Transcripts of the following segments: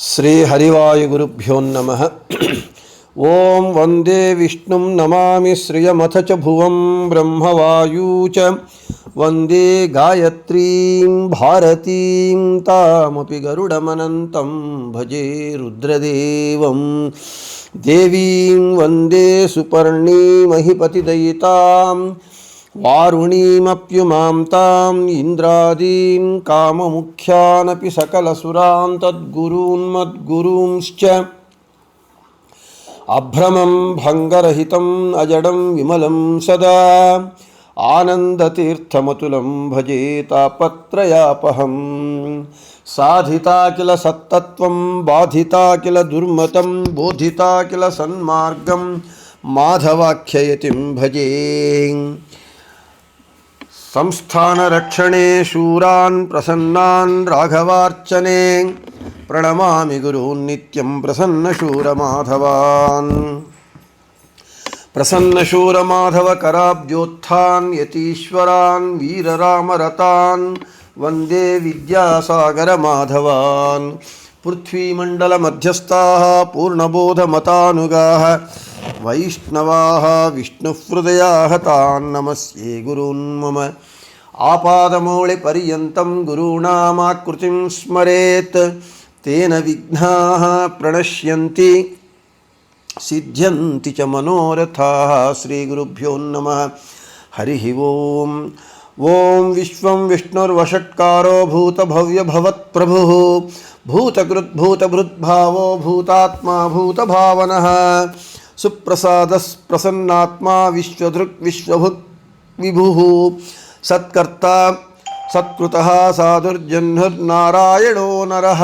ಶ್ರೀ ಹರಿವಾಯುಗುರುಭ್ಯೋ ನಮಃ. ಓಂ ವಂದೇ ವಿಷ್ಣುಂ ನಮಾಮಿ ಶ್ರಿಯಮಥ ಚ ಭುವಂ ಬ್ರಹ್ಮವಾಯೂ ಚ ವಂದೇ ಗಾಯತ್ರೀಂ ಭಾರತೀಂ ತಾಮಪಿ ಗರುಡಮನಂತಂ ಭಜೆ ರುದ್ರದೇವಂ ದೇವೀಂ ವಂದೇ ಸುಪರ್ಣೀಮಹಿಪತಿದಯಿತಾಂ ವಾರುಣೀಮಪ್ಯುಮಾಂ ತಾಂ ಇಂದ್ರಾದೀನ್ ಕಾಮಮುಖ್ಯಾನಪಿ ಸಕಲಸುರಾನ್ ತದ್ಗುರೂನ್ ಮದ್ಗುರೂಂಶ್ಚ ಅಭ್ರಮಂ ಭಂಗರಹಿತಂ ಅಜಡಂ ವಿಮಲಂ ಸದಾ ಆನಂದತೀರ್ಥಮತುಲಂ ಭಜೆ ತಾಪತ್ರಯಾಪಹಂ ಸಾಧಿತಾ ಕಿಲ ಸತ್ತತ್ವಂ ಬಾಧಿತಾ ಕಿಲ ದುರ್ಮತಂ ಬೋಧಿತಾ ಕಿಲ ಸನ್ಮಾರ್ಗಂ ಮಾಧವಾಖ್ಯಯತಿಂ ಭಜೆ ಸಂಸ್ಥಾನ ರಕ್ಷಣೆ ಶೂರಾನ್ ಪ್ರಸನ್ನಾನ್ ರಾಘವಾರ್ಚನೆ ಪ್ರಣಮಾಮಿ ಗುರೂನ್ ನಿತ್ಯಂ ಪ್ರಸನ್ನಶೂರಮಾಧವಾನ್ ಪ್ರಸನ್ನಶೂರಮಾಧವ ಕರಾಬ್ಜೋತ್ಥಾನ್ ಯತೀಶ್ವರಾನ್ ವೀರರಾಮರತಾನ್ ವಂದೇ ವಿದ್ಯಾಸಾಗರ ಮಾಧವಾನ್ ಪೃಥ್ವೀಮಂಡಲ ಮಧ್ಯಸ್ಥಾಃ ಪೂರ್ಣಬೋಧಮತಾನುಗಾಃ ವೈಷ್ಣವಾಃ ವಿಷ್ಣುಹೃದಯಾಃ ತಾನ್ ನಮಸ್ಯೆ ಗುರೂನ್ ಮಮ ಆಪಾದಮೌಳಿ ಪರ್ಯಂತಂ ಗುರುಣಾಮಾಕೃತಿಂ ಸ್ಮರೇತ್ ತೇನ ವಿಘ್ನಾಃ ಪ್ರಣಶ್ಯಂತಿ ಸಿದ್ಧ್ಯಂತಿ ಚ ಮನೋರಥಾಃ. ಶ್ರೀ ಗುರುಭ್ಯೋ ನಮಃ. ಹರಿ ಓಂ. ಓಂ ವಿಶ್ವಂ ವಿಷ್ಣುರ್ವಷಟ್ಕಾರೋ ಭೂತಭವ್ಯಭವತ್ಪ್ರಭುಃ ಭೂತಕೃದ್ಭೂತಭೃದ್ಭಾವೋ ಭೂತಾತ್ಮಾ ಭೂತಭಾವನಃ ಸುಪ್ರಸಾದಃ ಪ್ರಸನ್ನಾತ್ಮಾ ವಿಶ್ವದೃಕ್ ವಿಶ್ವಭುಕ್ ವಿಭುಃ ಸತ್ಕರ್ತಾ ಸತ್ಕೃತಃ ಸಾಧುರ್ಜನ್ಹುರ್ನಾರಾಯಣೋ ನರಃ.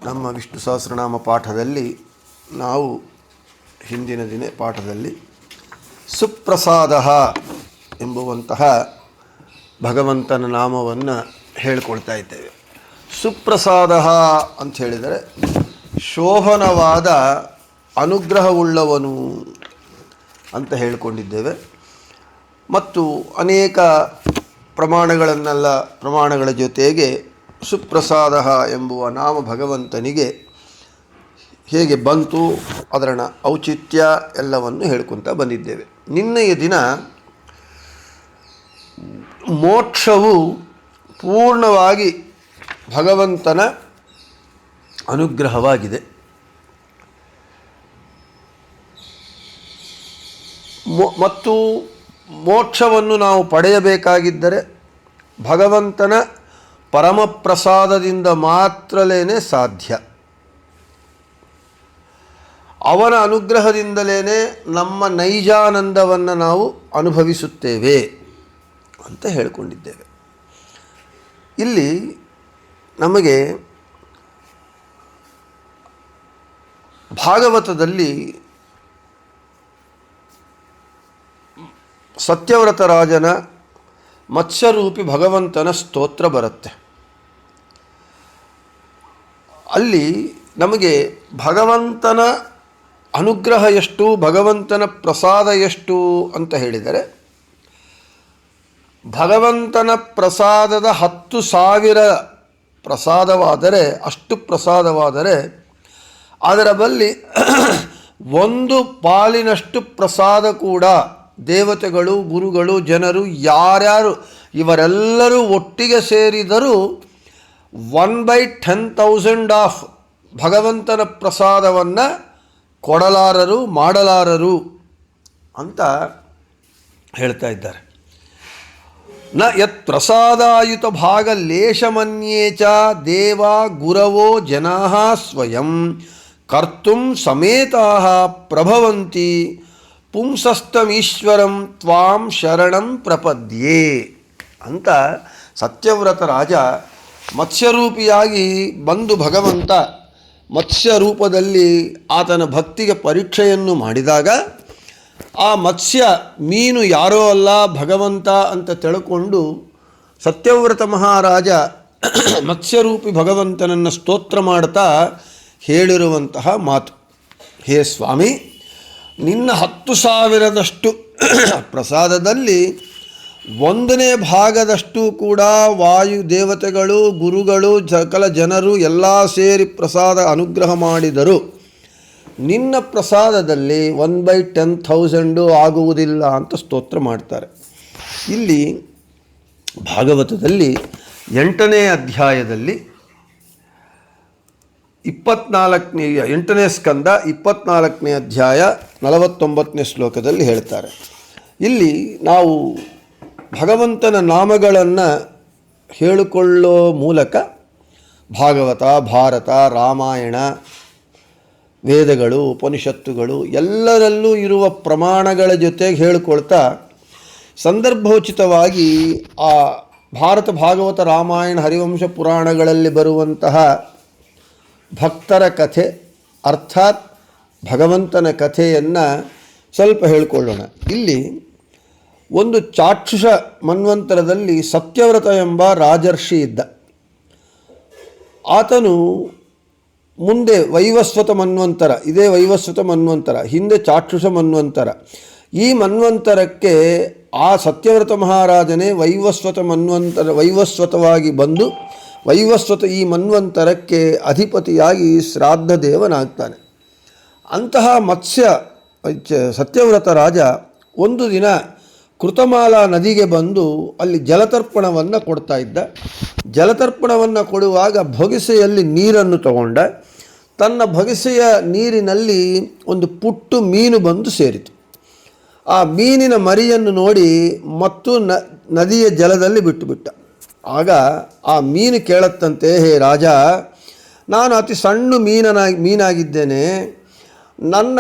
ನಮ್ಮ ವಿಷ್ಣು ಸಹಸ್ರನಾಮ ಪಾಠದಲ್ಲಿ ನಾವು ಹಿಂದಿನ ದಿನ ಪಾಠದಲ್ಲಿ ಸುಪ್ರಸಾದ ಎಂಬುವಂತಹ ಭಗವಂತನ ನಾಮವನ್ನು ಹೇಳಿಕೊಳ್ತಾ ಇದ್ದೇವೆ. ಸುಪ್ರಸಾದ ಅಂತ ಹೇಳಿದರೆ ಶೋಭನವಾದ ಅನುಗ್ರಹವುಳ್ಳವನು ಅಂತ ಹೇಳಿಕೊಂಡಿದ್ದೇವೆ. ಮತ್ತು ಅನೇಕ ಪ್ರಮಾಣಗಳ ಜೊತೆಗೆ ಸುಪ್ರಸಾದ ಎಂಬುವ ನಾಮ ಭಗವಂತನಿಗೆ ಹೇಗೆ ಬಂತು ಅದರ ಔಚಿತ್ಯ ಎಲ್ಲವನ್ನು ಹೇಳ್ಕೊತ ಬಂದಿದ್ದೇವೆ. ನಿನ್ನೆಯ ದಿನ ಮೋಕ್ಷವು ಪೂರ್ಣವಾಗಿ ಭಗವಂತನ ಅನುಗ್ರಹವಾಗಿದೆ. ಮತ್ತು ಮೋಕ್ಷವನ್ನು ನಾವು ಪಡೆಯಬೇಕಾಗಿದ್ದರೆ ಭಗವಂತನ ಪರಮಪ್ರಸಾದದಿಂದ ಮಾತ್ರಲೇ ಸಾಧ್ಯ. ಅವನ ಅನುಗ್ರಹದಿಂದಲೇ ನಮ್ಮ ನೈಜಾನಂದವನ್ನು ನಾವು ಅನುಭವಿಸುತ್ತೇವೆ ಅಂತ ಹೇಳಿಕೊಂಡಿದ್ದೇವೆ. ಇಲ್ಲಿ ನಮಗೆ ಭಾಗವತದಲ್ಲಿ ಸತ್ಯವ್ರತ ರಾಜನ ಮತ್ಸ್ಯರೂಪಿ ಭಗವಂತನ ಸ್ತೋತ್ರ ಬರುತ್ತೆ. ಅಲ್ಲಿ ನಮಗೆ ಭಗವಂತನ ಅನುಗ್ರಹ ಎಷ್ಟು, ಭಗವಂತನ ಪ್ರಸಾದ ಎಷ್ಟು ಅಂತ ಹೇಳಿದರೆ, ಭಗವಂತನ ಪ್ರಸಾದದ 10,000 ಪ್ರಸಾದವಾದರೆ, ಅಷ್ಟು ಪ್ರಸಾದವಾದರೆ ಅದರ ಬಳಿ ಒಂದು ಪಾಲಿನಷ್ಟು ಪ್ರಸಾದ ಕೂಡ ದೇವತೆಗಳು, ಗುರುಗಳು, ಜನರು ಯಾರ್ಯಾರು ಇವರೆಲ್ಲರೂ ಒಟ್ಟಿಗೆ ಸೇರಿದರೂ 1/10,000 ಆಫ್ ಭಗವಂತನ ಪ್ರಸಾದವನ್ನು ಕೊಡಲಾರರು, ಮಾಡಲಾರರು ಅಂತ ಹೇಳ್ತಾ ಇದ್ದಾರೆ. ನ ಯತ್ ಪ್ರಸಾದಾಯುತ ಭಾಗ ಲೇಷಮನ್ಯೇ ಚ ದೇವ ಗುರವೋ ಜನಾಃ ಸ್ವಯಂ ಕರ್ತುಂ ಸಮೇತಾಃ ಪ್ರಭವಂತಿ ಪುಂಸಸ್ತಮೀಶ್ವರಂ ತ್ವಾಂ ಶರಣಂ ಪ್ರಪದ್ಯೆ ಅಂತ ಸತ್ಯವ್ರತ ರಾಜ ಮತ್ಸ್ಯರೂಪಿಯಾಗಿ ಬಂದು ಭಗವಂತ ಮತ್ಸ್ಯ ರೂಪದಲ್ಲಿ ಆತನ ಭಕ್ತಿಗೆ ಪರೀಕ್ಷೆಯನ್ನು ಮಾಡಿದಾಗ ಆ ಮತ್ಸ್ಯ ಮೀನು ಯಾರೋ ಅಲ್ಲ ಭಗವಂತ ಅಂತ ತಿಳ್ಕೊಂಡು ಸತ್ಯವ್ರತ ಮಹಾರಾಜ ಮತ್ಸ್ಯರೂಪಿ ಭಗವಂತನನ್ನು ಸ್ತೋತ್ರ ಮಾಡ್ತಾ ಹೇಳಿರುವಂತಹ ಮಾತು, ಹೇ ಸ್ವಾಮಿ, ನಿನ್ನ 10,000 ಪ್ರಸಾದದಲ್ಲಿ ಒಂದನೇ ಭಾಗದಷ್ಟು ಕೂಡ ವಾಯು ದೇವತೆಗಳು, ಗುರುಗಳು, ಸಕಲ ಜನರು ಎಲ್ಲ ಸೇರಿ ಪ್ರಸಾದ ಅನುಗ್ರಹ ಮಾಡಿದರು. ನಿನ್ನ ಪ್ರಸಾದದಲ್ಲಿ 1/10,000 ಆಗುವುದಿಲ್ಲ ಅಂತ ಸ್ತೋತ್ರ ಮಾಡ್ತಾರೆ. ಇಲ್ಲಿ ಭಾಗವತದಲ್ಲಿ 8ನೇ ಅಧ್ಯಾಯದಲ್ಲಿ 8ನೇ ಸ್ಕಂದ 24ನೇ ಅಧ್ಯಾಯ 49ನೇ ಶ್ಲೋಕದಲ್ಲಿ ಹೇಳ್ತಾರೆ. ಇಲ್ಲಿ ನಾವು ಭಗವಂತನ ನಾಮಗಳನ್ನು ಹೇಳಿಕೊಳ್ಳೋ ಮೂಲಕ ಭಾಗವತ, ಭಾರತ, ರಾಮಾಯಣ, ವೇದಗಳು, ಉಪನಿಷತ್ತುಗಳು ಎಲ್ಲರಲ್ಲೂ ಇರುವ ಪ್ರಮಾಣಗಳ ಜೊತೆಗೆ ಹೇಳಿಕೊಳ್ತಾ ಸಂದರ್ಭೋಚಿತವಾಗಿ ಆ ಭಾರತ, ಭಾಗವತ, ರಾಮಾಯಣ, ಹರಿವಂಶ ಪುರಾಣಗಳಲ್ಲಿ ಬರುವಂತಹ ಭಕ್ತರ ಕಥೆ ಅರ್ಥಾತ್ ಭಗವಂತನ ಕಥೆಯನ್ನು ಸ್ವಲ್ಪ ಹೇಳಿಕೊಳ್ಳೋಣ. ಇಲ್ಲಿ ಒಂದು ಚಾಕ್ಷುಷ ಮನ್ವಂತರದಲ್ಲಿ ಸತ್ಯವ್ರತ ಎಂಬ ರಾಜರ್ಷಿ ಇದ್ದ. ಆತನು ಮುಂದೆ ವೈವಸ್ವತ ಮನ್ವಂತರ, ಇದೇ ವೈವಸ್ವತ ಮನ್ವಂತರ, ಹಿಂದೆ ಚಾಕ್ಷುಷ ಮನ್ವಂತರ, ಈ ಮನ್ವಂತರಕ್ಕೆ ಆ ಸತ್ಯವ್ರತ ಮಹಾರಾಜನೇ ವೈವಸ್ವತವಾಗಿ ಬಂದು ವೈವಸ್ವತ ಈ ಮನ್ವಂತರಕ್ಕೆ ಅಧಿಪತಿಯಾಗಿ ಶ್ರಾದ್ದ ದೇವನಾಗ್ತಾನೆ. ಅಂತಹ ಸತ್ಯವ್ರತ ರಾಜ ಒಂದು ದಿನ ಕೃತಮಾಲಾ ನದಿಗೆ ಬಂದು ಅಲ್ಲಿ ಜಲತರ್ಪಣವನ್ನು ಕೊಡ್ತಾ ಇದ್ದ. ಜಲತರ್ಪಣವನ್ನು ಕೊಡುವಾಗ ಭೊಗಿಸೆಯಲ್ಲಿ ನೀರನ್ನು ತಗೊಂಡ. ತನ್ನ ಭೊಗಿಸೆಯ ನೀರಿನಲ್ಲಿ ಒಂದು ಪುಟ್ಟು ಮೀನು ಬಂದು ಸೇರಿತು. ಆ ಮೀನಿನ ಮರಿಯನ್ನು ನೋಡಿ ಮತ್ತು ನದಿಯ ಜಲದಲ್ಲಿ ಬಿಟ್ಟುಬಿಟ್ಟ. ಆಗ ಆ ಮೀನು ಕೇಳತ್ತಂತೆ, ಹೇ ರಾಜ, ನಾನು ಅತಿ ಸಣ್ಣ ಮೀನಾಗಿದ್ದೇನೆ. ನನ್ನ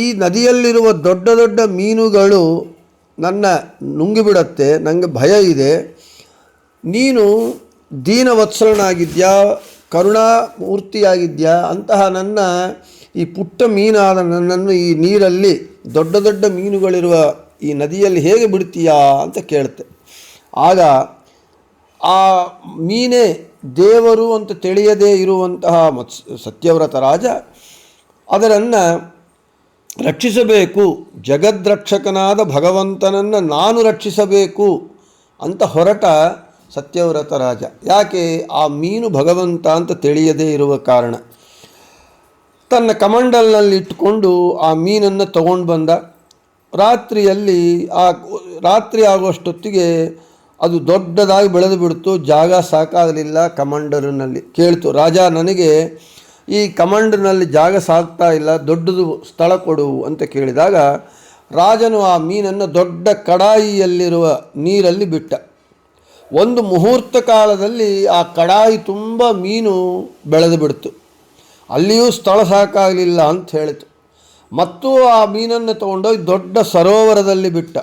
ಈ ನದಿಯಲ್ಲಿರುವ ದೊಡ್ಡ ದೊಡ್ಡ ಮೀನುಗಳು ನನ್ನ ನುಂಗಿಬಿಡತ್ತೆ, ನನಗೆ ಭಯ ಇದೆ. ನೀನು ದೀನವತ್ಸಲನಾಗಿದ್ಯಾ, ಕರುಣಾಮೂರ್ತಿಯಾಗಿದ್ಯಾ, ಅಂತಹ ನನ್ನ ಈ ಪುಟ್ಟ ಮೀನಾದ ನನ್ನನ್ನು ಈ ನೀರಲ್ಲಿ ದೊಡ್ಡ ದೊಡ್ಡ ಮೀನುಗಳಿರುವ ಈ ನದಿಯಲ್ಲಿ ಹೇಗೆ ಬಿಡ್ತೀಯಾ ಅಂತ ಕೇಳುತ್ತೆ. ಆಗ ಆ ಮೀನೇ ದೇವರು ಅಂತ ತಿಳಿಯದೇ ಇರುವಂತಹ ಸತ್ಯವ್ರತ ರಾಜ ಅದರನ್ನು ರಕ್ಷಿಸಬೇಕು, ಜಗದ್ರಕ್ಷಕನಾದ ಭಗವಂತನನ್ನು ನಾನು ರಕ್ಷಿಸಬೇಕು ಅಂತ ಹೊರಟ ಸತ್ಯವ್ರತ ರಾಜ. ಯಾಕೆ? ಆ ಮೀನು ಭಗವಂತ ಅಂತ ತಿಳಿಯದೇ ಇರುವ ಕಾರಣ. ತನ್ನ ಕಮಂಡಲ್ನಲ್ಲಿ ಇಟ್ಟುಕೊಂಡು ಆ ಮೀನನ್ನು ತಗೊಂಡು ಬಂದ. ರಾತ್ರಿ ಆಗುವಷ್ಟೊತ್ತಿಗೆ ಅದು ದೊಡ್ಡದಾಗಿ ಬೆಳೆದು ಬಿಡ್ತು. ಜಾಗ ಸಾಕಾಗಲಿಲ್ಲ. ಕಮಂಡಲಿನಲ್ಲಿ ಕೇಳ್ತು, ರಾಜ, ನನಗೆ ಈ ಕಮಂಡನಲ್ಲಿ ಜಾಗ ಸಾಗ್ತಾ ಇಲ್ಲ, ದೊಡ್ಡದು ಸ್ಥಳ ಕೊಡು ಅಂತ ಕೇಳಿದಾಗ ರಾಜನು ಆ ಮೀನನ್ನು ದೊಡ್ಡ ಕಡಾಯಿಯಲ್ಲಿರುವ ನೀರಲ್ಲಿ ಬಿಟ್ಟ. ಒಂದು ಮುಹೂರ್ತ ಕಾಲದಲ್ಲಿ ಆ ಕಡಾಯಿ ತುಂಬ ಮೀನು ಬೆಳೆದು ಬಿಡ್ತು. ಅಲ್ಲಿಯೂ ಸ್ಥಳ ಸಾಕಾಗಲಿಲ್ಲ ಅಂತ ಹೇಳಿತು. ಮತ್ತು ಆ ಮೀನನ್ನು ತಗೊಂಡೋಗಿ ದೊಡ್ಡ ಸರೋವರದಲ್ಲಿ ಬಿಟ್ಟ.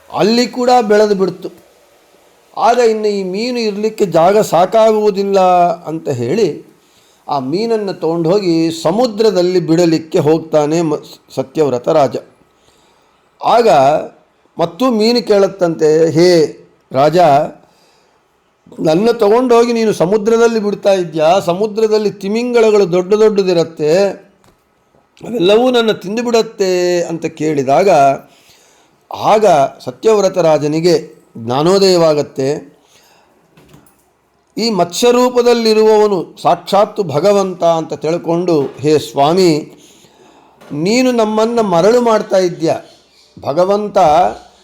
ಅಲ್ಲಿ ಕೂಡ ಬೆಳೆದು ಬಿಡ್ತು. ಆಗ ಇನ್ನು ಈ ಮೀನು ಇರಲಿಕ್ಕೆ ಜಾಗ ಸಾಕಾಗುವುದಿಲ್ಲ ಅಂತ ಹೇಳಿ ಆ ಮೀನನ್ನು ತಗೊಂಡು ಹೋಗಿ ಸಮುದ್ರದಲ್ಲಿ ಬಿಡಲಿಕ್ಕೆ ಹೋಗ್ತಾನೆ ಸತ್ಯವ್ರತ ರಾಜ. ಆಗ ಮತ್ತು ಮೀನು ಕೇಳುತ್ತಂತೆ, ಹೇ ರಾಜ, ನನ್ನ ತಗೊಂಡೋಗಿ ನೀನು ಸಮುದ್ರದಲ್ಲಿ ಬಿಡ್ತಾ ಇದ್ಯಾ, ಸಮುದ್ರದಲ್ಲಿ ತಿಮಿಂಗಳಗಳು ದೊಡ್ಡ ದೊಡ್ಡದಿರುತ್ತೆ, ಅವೆಲ್ಲವೂ ನನ್ನ ತಿಂದುಬಿಡತ್ತೆ ಅಂತ ಕೇಳಿದಾಗ ಆಗ ಸತ್ಯವ್ರತ ರಾಜನಿಗೆ ಜ್ಞಾನೋದಯವಾಗತ್ತೆ. ಈ ಮತ್ಸ್ಯರೂಪದಲ್ಲಿರುವವನು ಸಾಕ್ಷಾತ್ತು ಭಗವಂತ ಅಂತ ತಿಳ್ಕೊಂಡು, ಹೇ ಸ್ವಾಮಿ, ನೀನು ನಮ್ಮನ್ನು ಮರಳು ಮಾಡ್ತಾ ಇದ್ದೀಯ. ಭಗವಂತ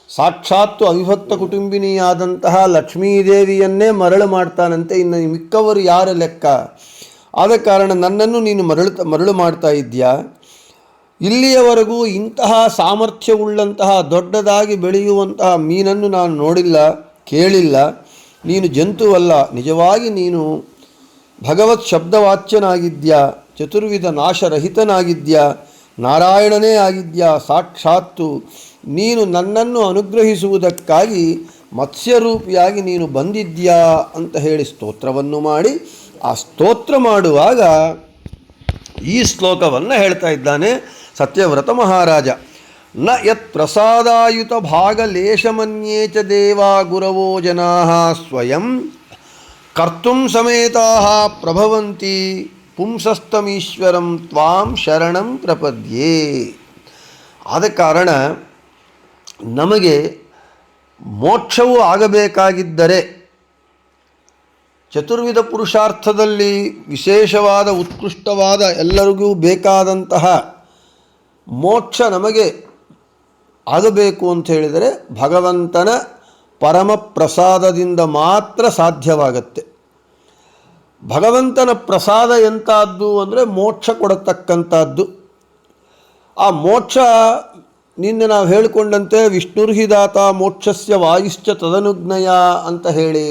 ಸಾಕ್ಷಾತ್ತು ಅವಿಭಕ್ತ ಕುಟುಂಬಿನಿಯಾದಂತಹ ಲಕ್ಷ್ಮೀದೇವಿಯನ್ನೇ ಮರಳು ಮಾಡ್ತಾನಂತೆ. ಇನ್ನು ಮಿಕ್ಕವರು ಯಾರ ಲೆಕ್ಕ? ಆದ ಕಾರಣ ನನ್ನನ್ನು ನೀನು ಮರಳು ಮಾಡ್ತಾ ಇದ್ದೀಯಾ. ಇಲ್ಲಿಯವರೆಗೂ ಇಂತಹ ಸಾಮರ್ಥ್ಯವುಳ್ಳಂತಹ ದೊಡ್ಡದಾಗಿ ಬೆಳೆಯುವಂತಹ ಮೀನನ್ನು ನಾನು ನೋಡಿಲ್ಲ, ಕೇಳಿಲ್ಲ. ನೀನು ಜಂತುವಲ್ಲ, ನಿಜವಾಗಿ ನೀನು ಭಗವತ್ ಶಬ್ದವಾಚ್ಯನಾಗಿದ್ಯಾ, ಚತುರ್ವಿಧ ನಾಶರಹಿತನಾಗಿದ್ಯಾ, ನಾರಾಯಣನೇ ಆಗಿದ್ಯಾ. ಸಾಕ್ಷಾತ್ತು ನೀನು ನನ್ನನ್ನು ಅನುಗ್ರಹಿಸುವುದಕ್ಕಾಗಿ ಮತ್ಸ್ಯರೂಪಿಯಾಗಿ ನೀನು ಬಂದಿದ್ಯಾ ಅಂತ ಹೇಳಿ ಸ್ತೋತ್ರವನ್ನು ಮಾಡಿ, ಆ ಸ್ತೋತ್ರ ಮಾಡುವಾಗ ಈ ಶ್ಲೋಕವನ್ನು ಹೇಳ್ತಾ ಇದ್ದಾನೆ ಸತ್ಯವ್ರತ ಮಹಾರಾಜ. ನ ಯತ್ ಪ್ರಸಾದಾಯುತ ಭಾಗಲೇಶಮನ್ಯೇ ಚ ದೇವಾ ಗುರವೋ ಜನಾಃ ಸ್ವಯಂ ಕರ್ತುಂ ಸಮೇತಾಃ ಪ್ರಭವಂತಿ ಪುಂಸಸ್ತಮೀಶ್ವರಂ ತ್ವಾಂ ಶರಣಂ ಪ್ರಪದ್ಯೆ. ಆದ ಕಾರಣ ನಮಗೆ ಮೋಕ್ಷವು ಆಗಬೇಕಾಗಿದ್ದರೆ ಚತುರ್ವಿಧ ಪುರುಷಾರ್ಥದಲ್ಲಿ ವಿಶೇಷವಾದ ಉತ್ಕೃಷ್ಟವಾದ ಎಲ್ಲರಿಗೂ ಬೇಕಾದಂತಹ ಮೋಕ್ಷ ನಮಗೆ ಆಗಬೇಕು ಅಂತ ಹೇಳಿದರೆ ಭಗವಂತನ ಪರಮ ಪ್ರಸಾದದಿಂದ ಮಾತ್ರ ಸಾಧ್ಯವಾಗತ್ತೆ. ಭಗವಂತನ ಪ್ರಸಾದ ಎಂಥದ್ದು ಅಂದರೆ ಮೋಕ್ಷ ಕೊಡತಕ್ಕಂಥದ್ದು. ಆ ಮೋಕ್ಷ ನಿನ್ನೆ ನಾವು ಹೇಳಿಕೊಂಡಂತೆ ವಿಷ್ಣುರ್ಹಿದಾತ ಮೋಕ್ಷಸ್ಯ ವಾಯುಶ್ಚ ತದನುಜ್ಞಯ ಅಂತ ಹೇಳಿ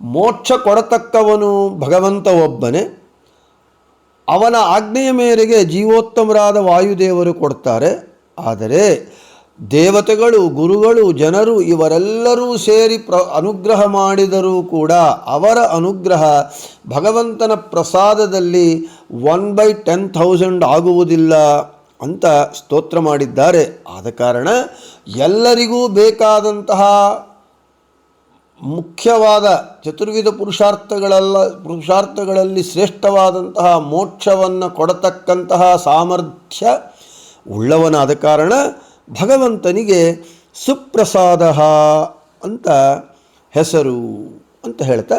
ಮೋಕ್ಷ ಕೊಡತಕ್ಕವನು ಭಗವಂತ ಒಬ್ಬನೇ. ಅವನ ಆಜ್ಞೆಯ ಮೇರೆಗೆ ಜೀವೋತ್ತಮರಾದ ವಾಯುದೇವರು ಕೊಡ್ತಾರೆ. ಆದರೆ ದೇವತೆಗಳು, ಗುರುಗಳು, ಜನರು ಇವರೆಲ್ಲರೂ ಸೇರಿ ಅನುಗ್ರಹ ಮಾಡಿದರೂ ಕೂಡ ಅವರ ಅನುಗ್ರಹ ಭಗವಂತನ ಪ್ರಸಾದದಲ್ಲಿ 1/10,000 ಆಗುವುದಿಲ್ಲ ಅಂತ ಸ್ತೋತ್ರ ಮಾಡಿದ್ದಾರೆ. ಆದ ಕಾರಣ ಎಲ್ಲರಿಗೂ ಬೇಕಾದಂತಹ ಮುಖ್ಯವಾದ ಚತುರ್ವಿಧ ಪುರುಷಾರ್ಥಗಳಲ್ಲಿ ಶ್ರೇಷ್ಠವಾದಂತಹ ಮೋಕ್ಷವನ್ನು ಕೊಡತಕ್ಕಂತಹ ಸಾಮರ್ಥ್ಯ ಉಳ್ಳವನಾದ ಕಾರಣ ಭಗವಂತನಿಗೆ ಸುಪ್ರಸಾದ ಅಂತ ಹೆಸರು ಅಂತ ಹೇಳ್ತಾ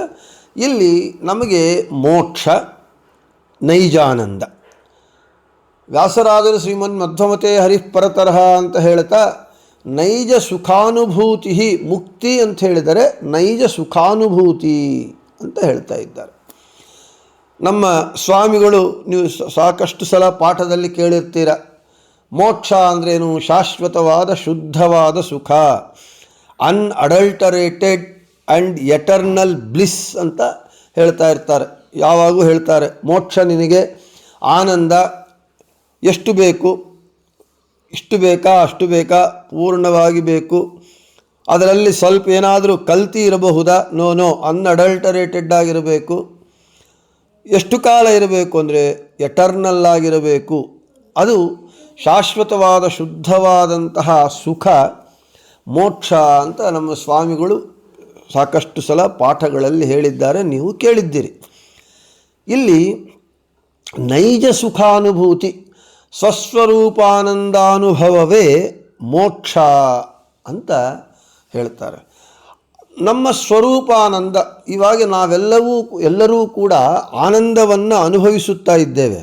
ಇಲ್ಲಿ ನಮಗೆ ಮೋಕ್ಷ, ನೈಜಾನಂದ, ವ್ಯಾಸರಾಜರು ಶ್ರೀಮನ್ ಮಧ್ವಮತೆ ಹರಿಃಪರತರಹ ಅಂತ ಹೇಳ್ತಾ ನೈಜ ಸುಖಾನುಭೂತಿ, ಮುಕ್ತಿ ಅಂತ ಹೇಳಿದರೆ ನೈಜ ಸುಖಾನುಭೂತಿ ಅಂತ ಹೇಳ್ತಾ ಇದ್ದಾರೆ. ನಮ್ಮ ಸ್ವಾಮಿಗಳು ನೀವು ಸಾಕಷ್ಟು ಸಲ ಪಾಠದಲ್ಲಿ ಕೇಳಿರ್ತೀರ, ಮೋಕ್ಷ ಅಂದ್ರೇನು? ಶಾಶ್ವತವಾದ ಶುದ್ಧವಾದ ಸುಖ, ಅನ್ಅಡಲ್ಟರೇಟೆಡ್ ಆ್ಯಂಡ್ ಎಟರ್ನಲ್ ಬ್ಲಿಸ್ ಅಂತ ಹೇಳ್ತಾ ಇರ್ತಾರೆ. ಯಾವಾಗೂ ಹೇಳ್ತಾರೆ ಮೋಕ್ಷ ನಿನಗೆ ಆನಂದ ಎಷ್ಟು ಬೇಕು, ಇಷ್ಟು ಬೇಕಾ, ಅಷ್ಟು ಬೇಕಾ, ಪೂರ್ಣವಾಗಿ ಬೇಕು, ಅದರಲ್ಲಿ ಸ್ವಲ್ಪ ಏನಾದರೂ ಕಲ್ತಿ ಇರಬಹುದಾ? ನೋ, ಅನ್ಅಡಲ್ಟರೇಟೆಡ್ ಆಗಿರಬೇಕು. ಎಷ್ಟು ಕಾಲ ಇರಬೇಕು ಅಂದರೆ ಎಟರ್ನಲ್ ಆಗಿರಬೇಕು. ಅದು ಶಾಶ್ವತವಾದ ಶುದ್ಧವಾದಂತಹ ಸುಖ ಮೋಕ್ಷ ಅಂತ ನಮ್ಮ ಸ್ವಾಮಿಗಳು ಸಾಕಷ್ಟು ಸಲ ಪಾಠಗಳಲ್ಲಿ ಹೇಳಿದ್ದಾರೆ, ನೀವು ಕೇಳಿದ್ದೀರಿ. ಇಲ್ಲಿ ನೈಜ ಸುಖಾನುಭೂತಿ, ಸ್ವಸ್ವರೂಪಾನಂದಾನುಭವವೇ ಮೋಕ್ಷ ಅಂತ ಹೇಳ್ತಾರೆ. ನಮ್ಮ ಸ್ವರೂಪಾನಂದ, ಇವಾಗ ಎಲ್ಲರೂ ಕೂಡ ಆನಂದವನ್ನು ಅನುಭವಿಸುತ್ತಾ ಇದ್ದೇವೆ.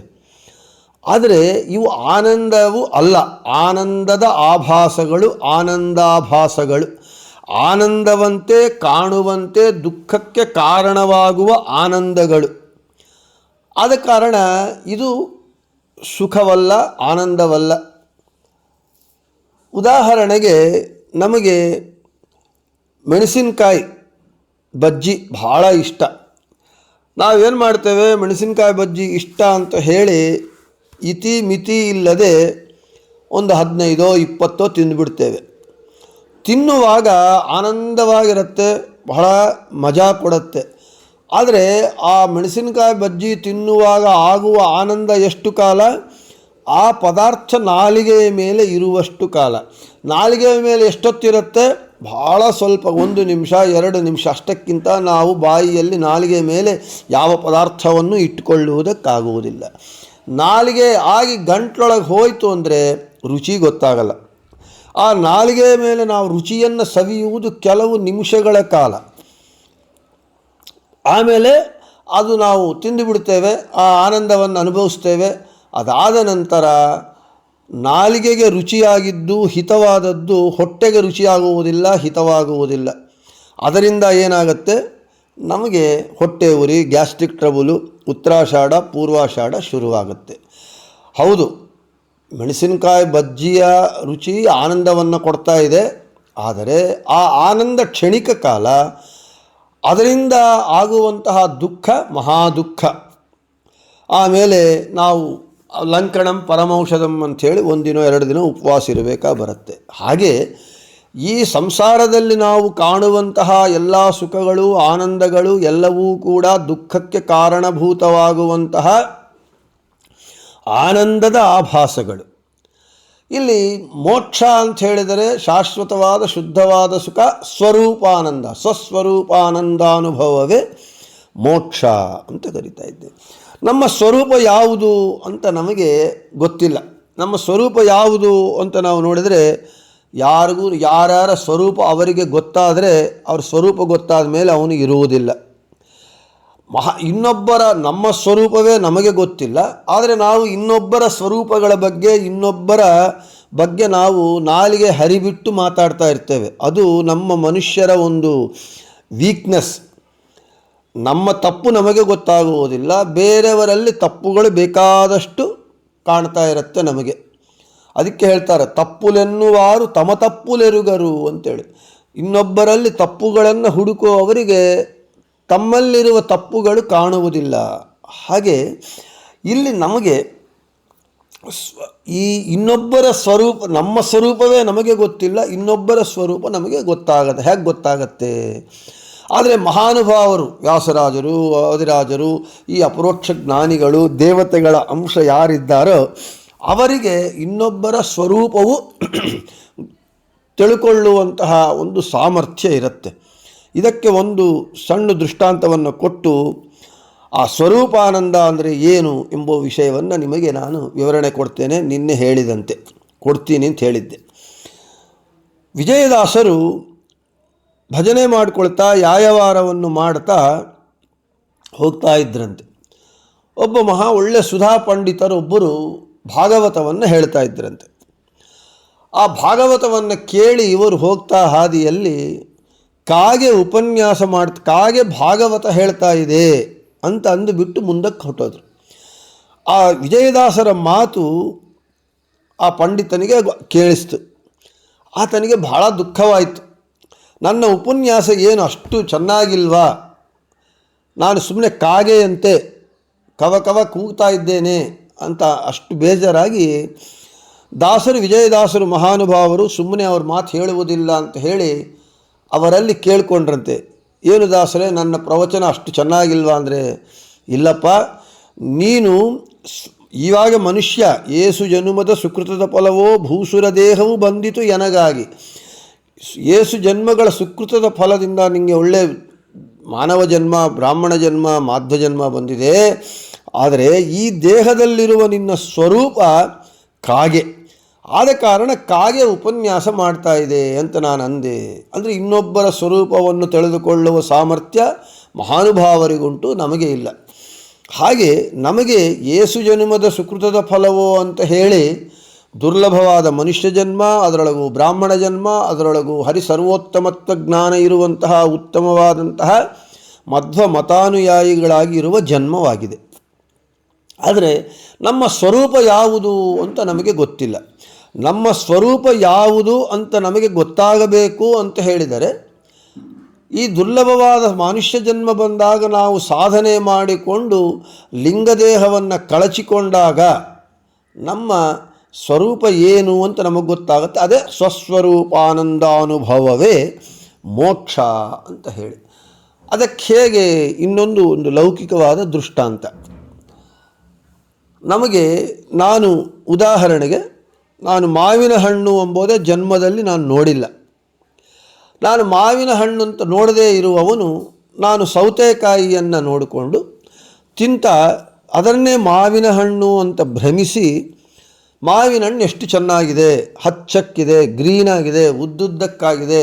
ಆದರೆ ಇವು ಆನಂದವು ಅಲ್ಲ, ಆನಂದದ ಆಭಾಸಗಳು, ಆನಂದಾಭಾಸಗಳು. ಆನಂದವಂತೆ ಕಾಣುವಂತೆ ದುಃಖಕ್ಕೆ ಕಾರಣವಾಗುವ ಆನಂದಗಳು. ಆದ ಕಾರಣ ಇದು ಸುಖವಲ್ಲ, ಆನಂದವಲ್ಲ. ಉದಾಹರಣೆಗೆ ನಮಗೆ ಮೆಣಸಿನಕಾಯಿ ಬಜ್ಜಿ ಭಾಳ ಇಷ್ಟ. ನಾವೇನು ಮಾಡ್ತೇವೆ, ಮೆಣಸಿನಕಾಯಿ ಬಜ್ಜಿ ಇಷ್ಟ ಅಂತ ಹೇಳಿ ಇತಿ ಮಿತಿ ಇಲ್ಲದೆ ಒಂದು 15-20 ತಿಂದುಬಿಡ್ತೇವೆ. ತಿನ್ನುವಾಗ ಆನಂದವಾಗಿರುತ್ತೆ, ಬಹಳ ಮಜಾ ಕೊಡುತ್ತೆ. ಆದರೆ ಆ ಮೆಣಸಿನಕಾಯಿ ಬಜ್ಜಿ ತಿನ್ನುವಾಗ ಆಗುವ ಆನಂದ ಎಷ್ಟು ಕಾಲ? ಆ ಪದಾರ್ಥ ನಾಲಿಗೆಯ ಮೇಲೆ ಇರುವಷ್ಟು ಕಾಲ. ನಾಲಿಗೆಯ ಮೇಲೆ ಎಷ್ಟೊತ್ತಿರುತ್ತೆ? ಭಾಳ ಸ್ವಲ್ಪ, 1 ನಿಮಿಷ 2 ನಿಮಿಷ, ಅಷ್ಟಕ್ಕಿಂತ ನಾವು ಬಾಯಿಯಲ್ಲಿ ನಾಲಿಗೆಯ ಮೇಲೆ ಯಾವ ಪದಾರ್ಥವನ್ನು ಇಟ್ಟುಕೊಳ್ಳುವುದಕ್ಕಾಗುವುದಿಲ್ಲ. ನಾಲಿಗೆ ಆಗಿ ಗಂಟ್ಲೊಳಗೆ ಹೋಯಿತು ಅಂದರೆ ರುಚಿ ಗೊತ್ತಾಗಲ್ಲ. ಆ ನಾಲಿಗೆಯ ಮೇಲೆ ನಾವು ರುಚಿಯನ್ನು ಸವಿಯುವುದು ಕೆಲವು ನಿಮಿಷಗಳ ಕಾಲ. ಆಮೇಲೆ ಅದು ನಾವು ತಿಂದು ಬಿಡ್ತೇವೆ, ಆ ಆನಂದವನ್ನು ಅನುಭವಿಸ್ತೇವೆ. ಅದಾದ ನಂತರ ನಾಲಿಗೆಗೆ ರುಚಿಯಾಗಿದ್ದು ಹಿತವಾದದ್ದು ಹೊಟ್ಟೆಗೆ ರುಚಿಯಾಗುವುದಿಲ್ಲ, ಹಿತವಾಗುವುದಿಲ್ಲ. ಅದರಿಂದ ಏನಾಗುತ್ತೆ, ನಮಗೆ ಹೊಟ್ಟೆ ಉರಿ, ಗ್ಯಾಸ್ಟ್ರಿಕ್ ಟ್ರಬಲು, ಉತ್ತರಾಷಾಢ ಪೂರ್ವಾಷಾಢ ಶುರುವಾಗುತ್ತೆ. ಹೌದು, ಮೆಣಸಿನಕಾಯಿ ಬಜ್ಜಿಯ ರುಚಿ ಆನಂದವನ್ನು ಕೊಡ್ತಾ ಇದೆ. ಆದರೆ ಆ ಆನಂದ ಕ್ಷಣಿಕ ಕಾಲ. ಅದರಿಂದ ಆಗುವಂತಹ ದುಃಖ ಮಹಾದುಃಖ. ಆಮೇಲೆ ನಾವು ಲಂಕಣಂ ಪರಮೌಷಧಂ ಅಂಥೇಳಿ 1 ದಿನ 2 ದಿನ ಉಪವಾಸ ಇರಬೇಕಾ ಬರುತ್ತೆ. ಹಾಗೆ ಈ ಸಂಸಾರದಲ್ಲಿ ನಾವು ಕಾಣುವಂತಹ ಎಲ್ಲ ಸುಖಗಳು, ಆನಂದಗಳು ಎಲ್ಲವೂ ಕೂಡ ದುಃಖಕ್ಕೆ ಕಾರಣಭೂತವಾಗುವಂತಹ ಆನಂದದ ಆಭಾಸಗಳು. ಇಲ್ಲಿ ಮೋಕ್ಷ ಅಂತ ಹೇಳಿದರೆ ಶಾಶ್ವತವಾದ ಶುದ್ಧವಾದ ಸುಖ, ಸ್ವರೂಪಾನಂದ, ಸ್ವಸ್ವರೂಪಾನಂದಾನುಭವವೇ ಮೋಕ್ಷ ಅಂತ ಕರಿತಾ ಇದ್ದೇವೆ. ನಮ್ಮ ಸ್ವರೂಪ ಯಾವುದು ಅಂತ ನಮಗೆ ಗೊತ್ತಿಲ್ಲ. ನಮ್ಮ ಸ್ವರೂಪ ಯಾವುದು ಅಂತ ನಾವು ನೋಡಿದರೆ ಯಾರಿಗೂ ಯಾರ್ಯಾರ ಸ್ವರೂಪ ಅವರಿಗೆ ಗೊತ್ತಾದರೆ ಅವ್ರ ಸ್ವರೂಪ ಗೊತ್ತಾದ ಮೇಲೆ ಅವನು ಇರುವುದಿಲ್ಲ. ಇನ್ನೊಬ್ಬರ ನಮ್ಮ ಸ್ವರೂಪವೇ ನಮಗೆ ಗೊತ್ತಿಲ್ಲ, ಆದರೆ ನಾವು ಇನ್ನೊಬ್ಬರ ಸ್ವರೂಪಗಳ ಬಗ್ಗೆ ಇನ್ನೊಬ್ಬರ ಬಗ್ಗೆ ನಾವು ನಾಲಿಗೆ ಹರಿಬಿಟ್ಟು ಮಾತಾಡ್ತಾ ಇರ್ತೇವೆ. ಅದು ನಮ್ಮ ಮನುಷ್ಯರ ಒಂದು ವೀಕ್ನೆಸ್. ನಮ್ಮ ತಪ್ಪು ನಮಗೆ ಗೊತ್ತಾಗುವುದಿಲ್ಲ, ಬೇರೆಯವರಲ್ಲಿ ತಪ್ಪುಗಳು ಬೇಕಾದಷ್ಟು ಕಾಣ್ತಾ ಇರುತ್ತೆ ನಮಗೆ. ಅದಕ್ಕೆ ಹೇಳ್ತಾರೆ ತಪ್ಪುಲೆನ್ನುವಾರು ತಮ ತಪ್ಪುಲೆರುಗರು ಅಂತೇಳಿ. ಇನ್ನೊಬ್ಬರಲ್ಲಿ ತಪ್ಪುಗಳನ್ನು ಹುಡುಕುವವರಿಗೆ ತಮ್ಮಲ್ಲಿರುವ ತಪ್ಪುಗಳು ಕಾಣುವುದಿಲ್ಲ. ಹಾಗೆ ಇಲ್ಲಿ ನಮಗೆ ಈ ಇನ್ನೊಬ್ಬರ ಸ್ವರೂಪ, ನಮ್ಮ ಸ್ವರೂಪವೇ ನಮಗೆ ಗೊತ್ತಿಲ್ಲ, ಇನ್ನೊಬ್ಬರ ಸ್ವರೂಪ ನಮಗೆ ಗೊತ್ತಾಗತ್ತೆ. ಹೇಗೆ ಗೊತ್ತಾಗತ್ತೆ? ಆದರೆ ಮಹಾನುಭಾವರು, ವ್ಯಾಸರಾಜರು, ಆದಿರಾಜರು, ಈ ಅಪರೋಕ್ಷ ಜ್ಞಾನಿಗಳು, ದೇವತೆಗಳ ಅಂಶ ಯಾರಿದ್ದಾರೋ ಅವರಿಗೆ ಇನ್ನೊಬ್ಬರ ಸ್ವರೂಪವು ತಿಳ್ಕೊಳ್ಳುವಂತಹ ಒಂದು ಸಾಮರ್ಥ್ಯ ಇರುತ್ತೆ. ಇದಕ್ಕೆ ಒಂದು ಸಣ್ಣ ದೃಷ್ಟಾಂತವನ್ನು ಕೊಟ್ಟು ಆ ಸ್ವರೂಪಾನಂದ ಅಂದರೆ ಏನು ಎಂಬ ವಿಷಯವನ್ನು ನಿಮಗೆ ನಾನು ವಿವರಣೆ ಕೊಡ್ತೇನೆ. ನಿನ್ನೆ ಹೇಳಿದಂತೆ ಕೊಡ್ತೀನಿ ಅಂತ ಹೇಳಿದ್ದೆ. ವಿಜಯದಾಸರು ಭಜನೆ ಮಾಡಿಕೊಳ್ತಾ ಯಾಯವಾರವನ್ನು ಮಾಡ್ತಾ ಹೋಗ್ತಾ ಇದ್ರಂತೆ. ಒಬ್ಬ ಒಳ್ಳೆ ಸುಧಾ ಪಂಡಿತರೊಬ್ಬರು ಭಾಗವತವನ್ನು ಹೇಳ್ತಾ ಇದ್ರಂತೆ. ಆ ಭಾಗವತವನ್ನು ಕೇಳಿ ಇವರು ಹೋಗ್ತಾ ಹಾದಿಯಲ್ಲಿ ಕಾಗೆ ಉಪನ್ಯಾಸ ಕಾಗೆ ಭಾಗವತ ಹೇಳ್ತಾ ಇದೆ ಅಂತ ಅಂದುಬಿಟ್ಟು ಮುಂದಕ್ಕೆ ಹೊಟ್ಟೋದ್ರು. ಆ ವಿಜಯದಾಸರ ಮಾತು ಆ ಪಂಡಿತನಿಗೆ ಕೇಳಿಸ್ತು. ಆತನಿಗೆ ಬಹಳ ದುಃಖವಾಯಿತು. ನನ್ನ ಉಪನ್ಯಾಸ ಏನು ಅಷ್ಟು ಚೆನ್ನಾಗಿಲ್ವಾ? ನಾನು ಸುಮ್ಮನೆ ಕಾಗೆಯಂತೆ ಕವ ಕವ ಕೂಗ್ತಾ ಇದ್ದೇನೆ ಅಂತ ಅಷ್ಟು ಬೇಜಾರಾಗಿ ವಿಜಯದಾಸರು ಮಹಾನುಭಾವರು ಸುಮ್ಮನೆ ಅವ್ರ ಮಾತು ಹೇಳುವುದಿಲ್ಲ ಅಂತ ಹೇಳಿ ಅವರಲ್ಲಿ ಕೇಳ್ಕೊಂಡ್ರಂತೆ, ಏನು ದಾಸರೇ ನನ್ನ ಪ್ರವಚನ ಅಷ್ಟು ಚೆನ್ನಾಗಿಲ್ವಾ ಅಂದರೆ, ಇಲ್ಲಪ್ಪ, ನೀನು ಇವಾಗ ಮನುಷ್ಯ ಏಸು ಜನ್ಮದ ಸುಕೃತದ ಫಲವೋ ಭೂಸುರ ದೇಹವು ಬಂದಿತು ಎನಗಾಗಿ. ಏಸು ಜನ್ಮಗಳ ಸುಕೃತದ ಫಲದಿಂದ ನಿಮಗೆ ಒಳ್ಳೆ ಮಾನವ ಜನ್ಮ, ಬ್ರಾಹ್ಮಣ ಜನ್ಮ, ಮಾಧ್ವ ಜನ್ಮ ಬಂದಿದೆ. ಆದರೆ ಈ ದೇಹದಲ್ಲಿರುವ ನಿನ್ನ ಸ್ವರೂಪ ಕಾಗೆ, ಆದ ಕಾರಣ ಕಾಗೆ ಉಪನ್ಯಾಸ ಮಾಡ್ತಾ ಇದೆ ಅಂತ ನಾನು ಅಂದೆ. ಅಂದರೆ ಇನ್ನೊಬ್ಬರ ಸ್ವರೂಪವನ್ನು ತಿಳಿದುಕೊಳ್ಳುವ ಸಾಮರ್ಥ್ಯ ಮಹಾನುಭಾವರಿಗುಂಟು, ನಮಗೆ ಇಲ್ಲ. ಹಾಗೆ ನಮಗೆ ಏಸು ಜನ್ಮದ ಸುಕೃತದ ಫಲವೋ ಅಂತ ಹೇಳಿ ದುರ್ಲಭವಾದ ಮನುಷ್ಯ ಜನ್ಮ, ಅದರೊಳಗೂ ಬ್ರಾಹ್ಮಣ ಜನ್ಮ, ಅದರೊಳಗೂ ಹರಿಸರ್ವೋತ್ತಮತ್ವ ಜ್ಞಾನ ಇರುವಂತಹ ಉತ್ತಮವಾದಂತಹ ಮಧ್ವ ಮತಾನುಯಾಯಿಗಳಾಗಿ ಇರುವ ಜನ್ಮವಾಗಿದೆ. ಆದರೆ ನಮ್ಮ ಸ್ವರೂಪ ಯಾವುದು ಅಂತ ನಮಗೆ ಗೊತ್ತಿಲ್ಲ. ನಮ್ಮ ಸ್ವರೂಪ ಯಾವುದು ಅಂತ ನಮಗೆ ಗೊತ್ತಾಗಬೇಕು ಅಂತ ಹೇಳಿದರೆ, ಈ ದುರ್ಲಭವಾದ ಮನುಷ್ಯ ಜನ್ಮ ಬಂದಾಗ ನಾವು ಸಾಧನೆ ಮಾಡಿಕೊಂಡು ಲಿಂಗದೇಹವನ್ನು ಕಳಚಿಕೊಂಡಾಗ ನಮ್ಮ ಸ್ವರೂಪ ಏನು ಅಂತ ನಮಗೆ ಗೊತ್ತಾಗುತ್ತೆ. ಅದೇ ಸ್ವಸ್ವರೂಪಾನಂದಾನುಭವವೇ ಮೋಕ್ಷ ಅಂತ ಹೇಳಿ. ಅದಕ್ಕೆ ಹೇಗೆ ಒಂದು ಲೌಕಿಕವಾದ ದೃಷ್ಟಾಂತ ನಮಗೆ. ಉದಾಹರಣೆಗೆ ನಾನು ಮಾವಿನ ಹಣ್ಣು ಎಂಬುದೇ ಜನ್ಮದಲ್ಲಿ ನಾನು ನೋಡಿಲ್ಲ. ನಾನು ಮಾವಿನ ಹಣ್ಣು ಅಂತ ನೋಡದೇ ಇರುವವನು ನಾನು ಸೌತೆಕಾಯಿಯನ್ನು ನೋಡಿಕೊಂಡು ಅದನ್ನೇ ಮಾವಿನ ಹಣ್ಣು ಅಂತ ಭ್ರಮಿಸಿ, ಮಾವಿನ ಹಣ್ಣು ಎಷ್ಟು ಚೆನ್ನಾಗಿದೆ, ಹಚ್ಚಕ್ಕಿದೆ, ಗ್ರೀನಾಗಿದೆ, ಉದ್ದುದ್ದಕ್ಕಾಗಿದೆ,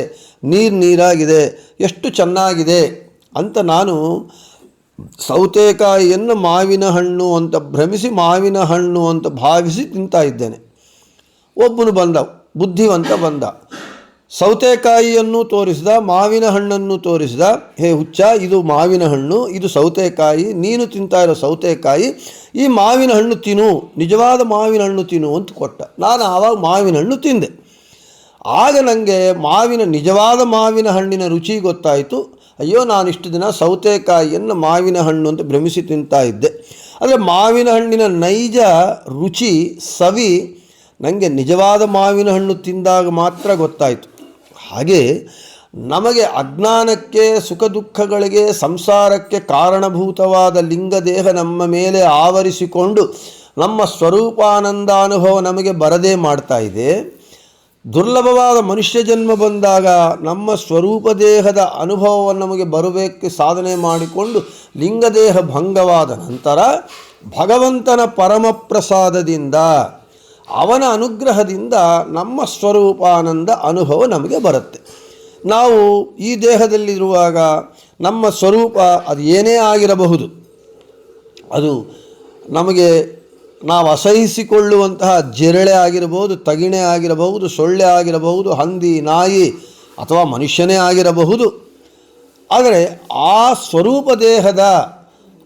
ನೀರಾಗಿದೆ, ಎಷ್ಟು ಚೆನ್ನಾಗಿದೆ ಅಂತ ನಾನು ಸೌತೆಕಾಯಿಯನ್ನು ಮಾವಿನ ಹಣ್ಣು ಅಂತ ಭ್ರಮಿಸಿ ಮಾವಿನ ಹಣ್ಣು ಅಂತ ಭಾವಿಸಿ ತಿಂತಾ ಇದ್ದೇನೆ. ಒಬ್ಬನು ಬಂದ, ಬುದ್ಧಿವಂತ ಬಂದ, ಸೌತೆಕಾಯಿಯನ್ನು ತೋರಿಸಿದ, ಮಾವಿನ ಹಣ್ಣನ್ನು ತೋರಿಸಿದ. ಹೇ ಹುಚ್ಚ, ಇದು ಮಾವಿನ ಹಣ್ಣು, ಇದು ಸೌತೆಕಾಯಿ, ನೀನು ತಿಂತಾ ಇರೋ ಸೌತೆಕಾಯಿ, ಈ ಮಾವಿನ ಹಣ್ಣು ತಿನ್ನು, ನಿಜವಾದ ಮಾವಿನ ಹಣ್ಣು ತಿನ್ನು ಅಂತ ಕೊಟ್ಟ. ನಾನು ಆವಾಗ ಮಾವಿನ ಹಣ್ಣು ತಿಂದೆ. ಆಗ ನನಗೆ ನಿಜವಾದ ಮಾವಿನ ಹಣ್ಣಿನ ರುಚಿ ಗೊತ್ತಾಯಿತು. ಅಯ್ಯೋ, ನಾನಿಷ್ಟು ದಿನ ಸೌತೆಕಾಯಿಯನ್ನು ಮಾವಿನ ಹಣ್ಣು ಅಂತ ಭ್ರಮಿಸಿ ತಿಂತಾ ಇದ್ದೆ. ಆದರೆ ಮಾವಿನ ಹಣ್ಣಿನ ನೈಜ ರುಚಿ, ಸವಿ ನನಗೆ ನಿಜವಾದ ಮಾವಿನ ಹಣ್ಣು ತಿಂದಾಗ ಮಾತ್ರ ಗೊತ್ತಾಯಿತು. ಹಾಗೆ ನಮಗೆ ಅಜ್ಞಾನಕ್ಕೆ, ಸುಖ ದುಃಖಗಳಿಗೆ, ಸಂಸಾರಕ್ಕೆ ಕಾರಣಭೂತವಾದ ಲಿಂಗದೇಹ ನಮ್ಮ ಮೇಲೆ ಆವರಿಸಿಕೊಂಡು ನಮ್ಮ ಸ್ವರೂಪಾನಂದಾನುಭವ ನಮಗೆ ಬರದೇ ಮಾಡ್ತಾ ಇದೆ. ದುರ್ಲಭವಾದ ಮನುಷ್ಯ ಜನ್ಮ ಬಂದಾಗ ನಮ್ಮ ಸ್ವರೂಪ ದೇಹದ ಅನುಭವವನ್ನು ನಮಗೆ ಬರಬೇಕು ಸಾಧನೆ ಮಾಡಿಕೊಂಡು ಲಿಂಗದೇಹ ಭಂಗವಾದ ನಂತರ ಭಗವಂತನ ಪರಮ ಪ್ರಸಾದದಿಂದ ಅವನ ಅನುಗ್ರಹದಿಂದ ನಮ್ಮ ಸ್ವರೂಪಾನಂದ ಅನುಭವ ನಮಗೆ ಬರುತ್ತೆ. ನಾವು ಈ ದೇಹದಲ್ಲಿರುವಾಗ ನಮ್ಮ ಸ್ವರೂಪ ಅದು ಏನೇ ಆಗಿರಬಹುದು, ಅದು ನಮಗೆ ನಾವು ಅಸಹಿಸಿಕೊಳ್ಳುವಂತಹ ಜಿರಳೆ ಆಗಿರಬಹುದು, ತಗಿಣೆ ಆಗಿರಬಹುದು, ಸೊಳ್ಳೆ ಆಗಿರಬಹುದು, ಹಂದಿ, ನಾಯಿ ಅಥವಾ ಮನುಷ್ಯನೇ ಆಗಿರಬಹುದು. ಆದರೆ ಆ ಸ್ವರೂಪ ದೇಹದ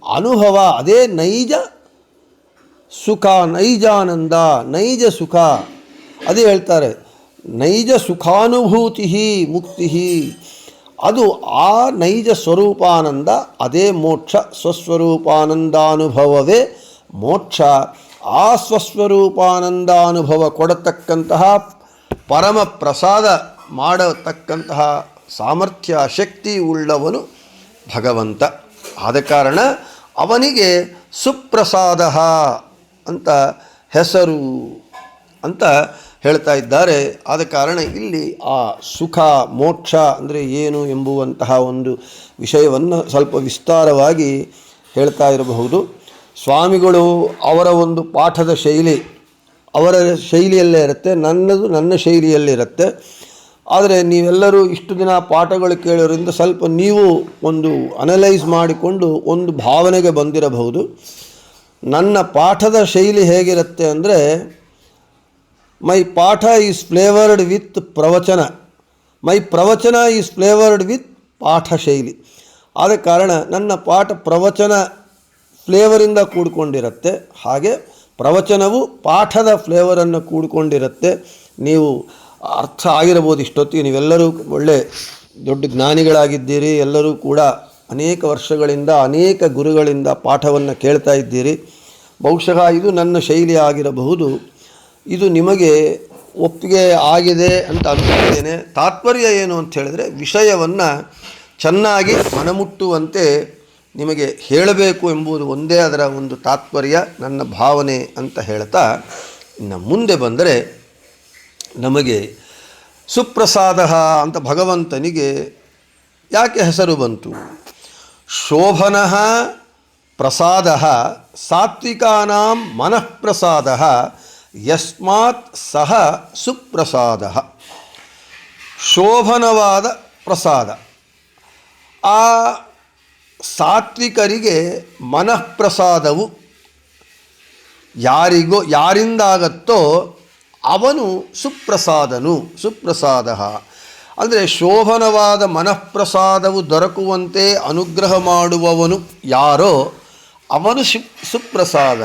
ಅನುಭವ ಅದೇ ನೈಜ ಸುಖ, ನೈಜಾನಂದ, ನೈಜ ಸುಖ. ಅದೇ ಹೇಳ್ತಾರೆ ನೈಜ ಸುಖಾನುಭೂತಿ ಮುಕ್ತಿ. ಅದು ಆ ನೈಜ ಸ್ವರೂಪಾನಂದ, ಅದೇ ಮೋಕ್ಷ. ಸ್ವಸ್ವರೂಪಾನಂದಾನುಭವವೇ ಮೋಕ್ಷ. ಆ ಸ್ವಸ್ವರೂಪಾನಂದಾನುಭವ ಕೊಡತಕ್ಕಂತಹ ಪರಮ ಪ್ರಸಾದ ಮಾಡತಕ್ಕಂತಹ ಸಾಮರ್ಥ್ಯ ಶಕ್ತಿ ಉಳ್ಳವನು ಭಗವಂತ. ಆದ ಕಾರಣ ಅವನಿಗೆ ಸುಪ್ರಸಾದ ಅಂತ ಹೆಸರು ಅಂತ ಹೇಳ್ತಾ ಇದ್ದಾರೆ. ಆದ ಕಾರಣ ಇಲ್ಲಿ ಆ ಸುಖ ಮೋಕ್ಷ ಅಂದರೆ ಏನು ಎಂಬುವಂತಹ ಒಂದು ವಿಷಯವನ್ನು ಸ್ವಲ್ಪ ವಿಸ್ತಾರವಾಗಿ ಹೇಳ್ತಾ ಇರಬಹುದು. ಸ್ವಾಮಿಗಳು ಅವರ ಒಂದು ಪಾಠದ ಶೈಲಿ ಅವರ ಶೈಲಿಯಲ್ಲೇ ಇರುತ್ತೆ, ನನ್ನದು ನನ್ನ ಶೈಲಿಯಲ್ಲಿರುತ್ತೆ. ಆದರೆ ನೀವೆಲ್ಲರೂ ಇಷ್ಟು ದಿನ ಪಾಠಗಳು ಕೇಳೋದ್ರಿಂದ ಸ್ವಲ್ಪ ನೀವು ಒಂದು ಅನಲೈಸ್ ಮಾಡಿಕೊಂಡು ಒಂದು ಭಾವನೆಗೆ ಬಂದಿರಬಹುದು. ನನ್ನ ಪಾಠದ ಶೈಲಿ ಹೇಗಿರುತ್ತೆ ಅಂದರೆ, ಮೈ ಪಾಠ ಈಸ್ ಫ್ಲೇವರ್ಡ್ ವಿತ್ ಪ್ರವಚನ, ಮೈ ಪ್ರವಚನ ಈಸ್ ಫ್ಲೇವರ್ಡ್ ವಿತ್ ಪಾಠ ಶೈಲಿ. ಆದ ಕಾರಣ ನನ್ನ ಪಾಠ ಪ್ರವಚನ ಫ್ಲೇವರಿಂದ ಕೂಡಿಕೊಂಡಿರುತ್ತೆ, ಹಾಗೆ ಪ್ರವಚನವು ಪಾಠದ ಫ್ಲೇವರನ್ನು ಕೂಡಿಕೊಂಡಿರುತ್ತೆ. ನೀವು ಅರ್ಥ ಆಗಿರಬಹುದು ಇಷ್ಟೊತ್ತಿಗೆ. ನೀವೆಲ್ಲರೂ ಒಳ್ಳೆ ದೊಡ್ಡ ಜ್ಞಾನಿಗಳಾಗಿದ್ದೀರಿ. ಎಲ್ಲರೂ ಕೂಡ ಅನೇಕ ವರ್ಷಗಳಿಂದ ಅನೇಕ ಗುರುಗಳಿಂದ ಪಾಠವನ್ನು ಕೇಳ್ತಾ ಇದ್ದೀರಿ. ಬಹುಶಃ ಇದು ನನ್ನ ಶೈಲಿ ಆಗಿರಬಹುದು. ಇದು ನಿಮಗೆ ಒಪ್ಪಿಗೆ ಆಗಿದೆ ಅಂತ ಅಂದ್ಕೊಂಡಿದ್ದೇನೆ. ತಾತ್ಪರ್ಯ ಏನು ಅಂತ ಹೇಳಿದ್ರೆ, ವಿಷಯವನ್ನು ಚೆನ್ನಾಗಿ ಮನಮುಟ್ಟುವಂತೆ ನಿಮಗೆ ಹೇಳಬೇಕು ಎಂಬುದು ಒಂದೇ ಅದರ ಒಂದು ತಾತ್ಪರ್ಯ, ನನ್ನ ಭಾವನೆ ಅಂತ ಹೇಳ್ತಾ ಇನ್ನು ಮುಂದೆ ಬಂದರೆ, ನಮಗೆ ಸುಪ್ರಸಾದ ಅಂತ ಭಗವಂತನಿಗೆ ಯಾಕೆ ಹೆಸರು ಬಂತು? ಶೋಭನಃ ಪ್ರಸಾದ ಸಾತ್ವಿಕಾನಾಂ ಮನಃಪ್ರಸಾದ ಯಸ್ಮಾತ್ ಸಹ ಸುಪ್ರಸಾದ. ಶೋಭನವಾದ ಪ್ರಸಾದ, ಆ ಸಾತ್ವಿಕರಿಗೆ ಮನಃಪ್ರಸಾದವು ಯಾರಿಂದಾಗತ್ತೋ ಅವನು ಸುಪ್ರಸಾದನು. ಸುಪ್ರಸಾದ ಅಂದರೆ ಶೋಭನವಾದ ಮನಃಪ್ರಸಾದವು ದೊರಕುವಂತೆ ಅನುಗ್ರಹ ಮಾಡುವವನು ಯಾರೋ ಅವನು ಸುಪ್ರಸಾದ.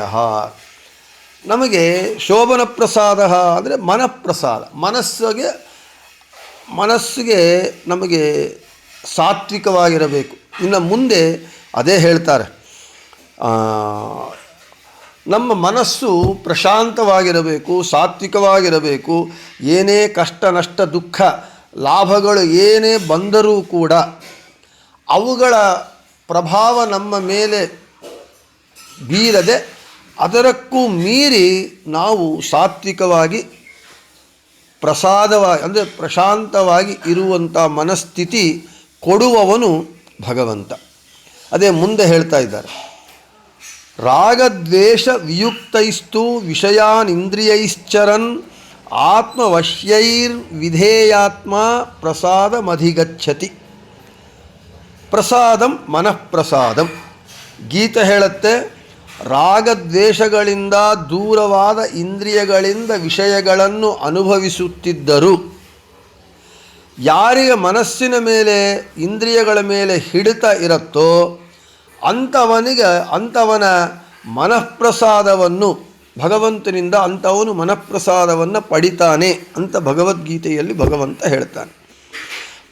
ನಮಗೆ ಶೋಭನ ಪ್ರಸಾದ ಅಂದರೆ ಮನಃಪ್ರಸಾದ, ಮನಸ್ಸಿಗೆ ನಮಗೆ ಸಾತ್ವಿಕವಾಗಿರಬೇಕು. ಇನ್ನು ಮುಂದೆ ಅದೇ ಹೇಳ್ತಾರೆ, ನಮ್ಮ ಮನಸ್ಸು ಪ್ರಶಾಂತವಾಗಿರಬೇಕು, ಸಾತ್ವಿಕವಾಗಿರಬೇಕು. ಏನೇ ಕಷ್ಟ ನಷ್ಟ ದುಃಖ ಲಾಭಗಳು ಏನೇ ಬಂದರೂ ಕೂಡ ಅವುಗಳ ಪ್ರಭಾವ ನಮ್ಮ ಮೇಲೆ ಬೀರದೆ ಅದರಕ್ಕೂ ಮೀರಿ ನಾವು ಸಾತ್ವಿಕವಾಗಿ ಅಂದರೆ ಪ್ರಶಾಂತವಾಗಿ ಇರುವಂಥ ಮನಸ್ಥಿತಿ ಕೊಡುವವನು ಭಗವಂತ. ಅದೇ ಮುಂದೆ ಹೇಳ್ತಾ ಇದ್ದಾರೆ, ರಾಗದ್ವೇಷ ವಿಯುಕ್ತೈಸ್ತು ವಿಷಯಾನಿಂದ್ರಿಯೈಶ್ಚರನ್ ಆತ್ಮವಶ್ಯೈರ್ವಿಧೇಯಾತ್ಮ ಪ್ರಸಾದಮಧಿಗಚ್ಚತಿ. ಪ್ರಸಾದಂ ಮನಃಪ್ರಸಾದಂ. ಗೀತೆ ಹೇಳುತ್ತೆ, ರಾಗದ್ವೇಷಗಳಿಂದ ದೂರವಾದ ಇಂದ್ರಿಯಗಳಿಂದ ವಿಷಯಗಳನ್ನು ಅನುಭವಿಸುತ್ತಿದ್ದರು. ಯಾರಿಗೆ ಮನಸ್ಸಿನ ಮೇಲೆ ಇಂದ್ರಿಯಗಳ ಮೇಲೆ ಹಿಡಿತ ಇರುತ್ತೋ ಅಂಥವನ ಮನಃಪ್ರಸಾದವನ್ನು ಭಗವಂತನಿಂದ ಅಂಥವನು ಮನಃಪ್ರಸಾದವನ್ನು ಪಡಿತಾನೆ ಅಂತ ಭಗವದ್ಗೀತೆಯಲ್ಲಿ ಭಗವಂತ ಹೇಳ್ತಾನೆ.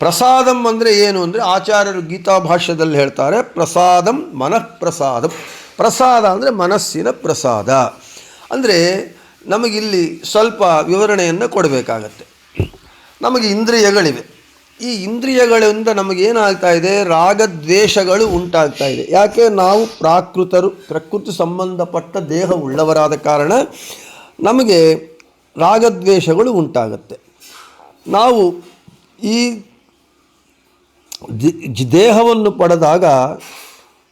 ಪ್ರಸಾದಂ ಅಂದರೆ ಏನು ಅಂದರೆ, ಆಚಾರ್ಯರು ಗೀತಾ ಭಾಷ್ಯದಲ್ಲಿ ಹೇಳ್ತಾರೆ, ಪ್ರಸಾದಂ ಮನಃಪ್ರಸಾದಂ. ಪ್ರಸಾದ ಅಂದರೆ ಮನಸ್ಸಿನ ಪ್ರಸಾದ. ಅಂದರೆ ನಮಗಿಲ್ಲಿ ಸ್ವಲ್ಪ ವಿವರಣೆಯನ್ನು ಕೊಡಬೇಕಾಗತ್ತೆ. ನಮಗೆ ಇಂದ್ರಿಯಗಳಿವೆ. ಈ ಇಂದ್ರಿಯಗಳಿಂದ ನಮಗೇನಾಗ್ತಾ ಇದೆ? ರಾಗದ್ವೇಷಗಳು ಉಂಟಾಗ್ತಾ ಇದೆ. ಯಾಕೆ? ನಾವು ಪ್ರಕೃತಿ ಸಂಬಂಧಪಟ್ಟ ದೇಹ ಉಳ್ಳವರಾದ ಕಾರಣ ನಮಗೆ ರಾಗದ್ವೇಷಗಳು ಉಂಟಾಗುತ್ತೆ. ನಾವು ಈ ದೇಹವನ್ನು ಪಡೆದಾಗ